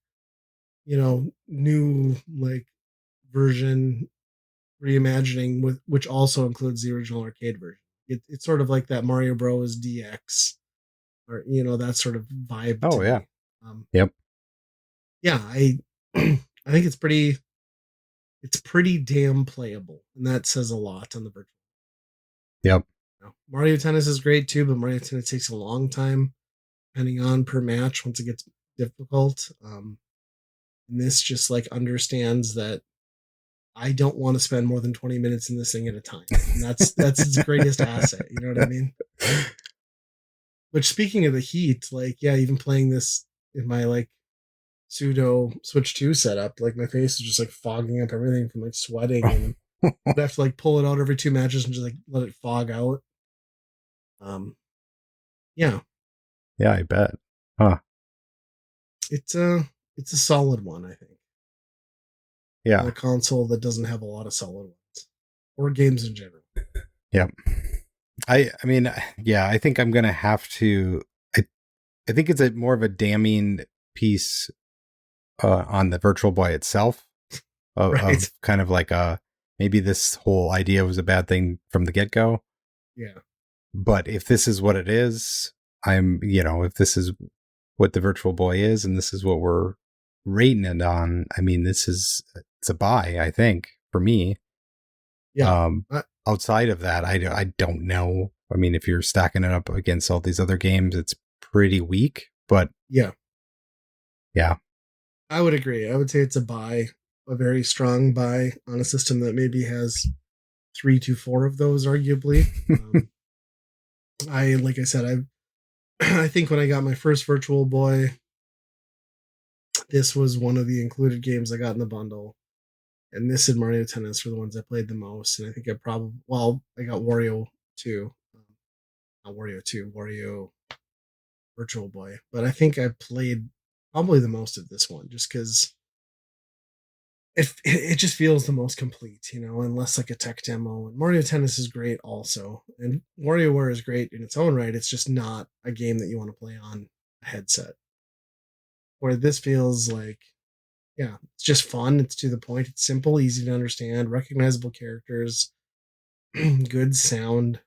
new like version reimagining with which also includes the original arcade version. It's sort of like that Mario Bros. DX or that sort of vibe. Oh, to yeah. me. Yep. Yeah, I think it's pretty damn playable, and that says a lot on the virtual. Yep. Mario Tennis is great too, but Mario Tennis takes a long time, depending on per match once it gets difficult. And this just like understands that I don't want to spend more than 20 minutes in this thing at a time. And that's its greatest asset. You know what I mean? Which, speaking of the heat, like, yeah, even playing this in my like pseudo Switch 2 setup, like my face is just like fogging up everything from like sweating, and I'd have to like pull it out every 2 matches and just like let it fog out. Yeah. Yeah, I bet. Huh. It's a solid one, I think. Yeah. On a console that doesn't have a lot of solid ones. Or games in general. Yep. I mean, yeah, I think I'm gonna have to. I think it's more of a damning piece on the Virtual Boy itself, of kind of like maybe this whole idea was a bad thing from the get go. Yeah. But if this is what it is, if this is what the Virtual Boy is, and this is what we're rating it on, I mean, it's a buy, I think, for me. Yeah. Outside of that, I don't know. I mean, if you're stacking it up against all these other games, it's pretty weak, but yeah. Yeah. I would agree. I would say it's a buy, a very strong buy on a system that maybe has 3 to 4 of those, arguably. Like I said, I think when I got my first Virtual Boy, this was one of the included games I got in the bundle. And this and Mario Tennis were the ones I played the most. And I think I got Wario 2. Not Wario 2, Wario Virtual Boy. But I think I played probably the most of this one just because it just feels the most complete, and less like a tech demo. And Mario Tennis is great also. And WarioWare is great in its own right. It's just not a game that you want to play on a headset. Where this feels like, yeah, it's just fun. It's to the point. It's simple, easy to understand, recognizable characters, good sound.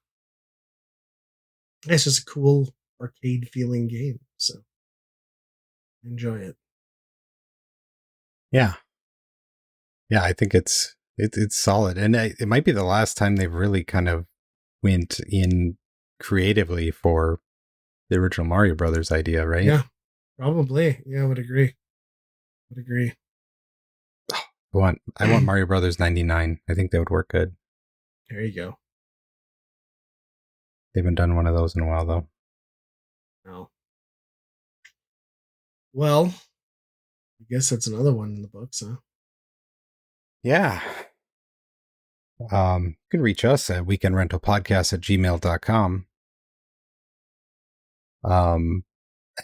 It's just a cool arcade feeling game. So enjoy it. Yeah. Yeah, I think it's solid. And it might be the last time they've really kind of went in creatively for the original Mario Brothers idea, right? Yeah, probably. Yeah, I would agree. I want Mario Brothers 99. I think that would work good. There you go. They haven't done one of those in a while, though. No. Well, I guess that's another one in the books, huh? Yeah. You can reach us at weekendrentalpodcast@gmail.com.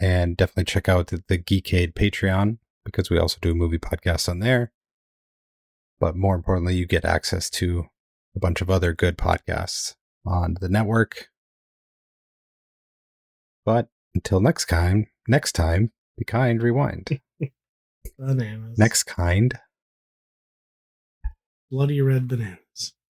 And definitely check out the Geekade Patreon, because we also do a movie podcast on there. But more importantly, you get access to a bunch of other good podcasts on the network. But until next time, be kind, rewind. Bananas. Next kind. Bloody red bananas.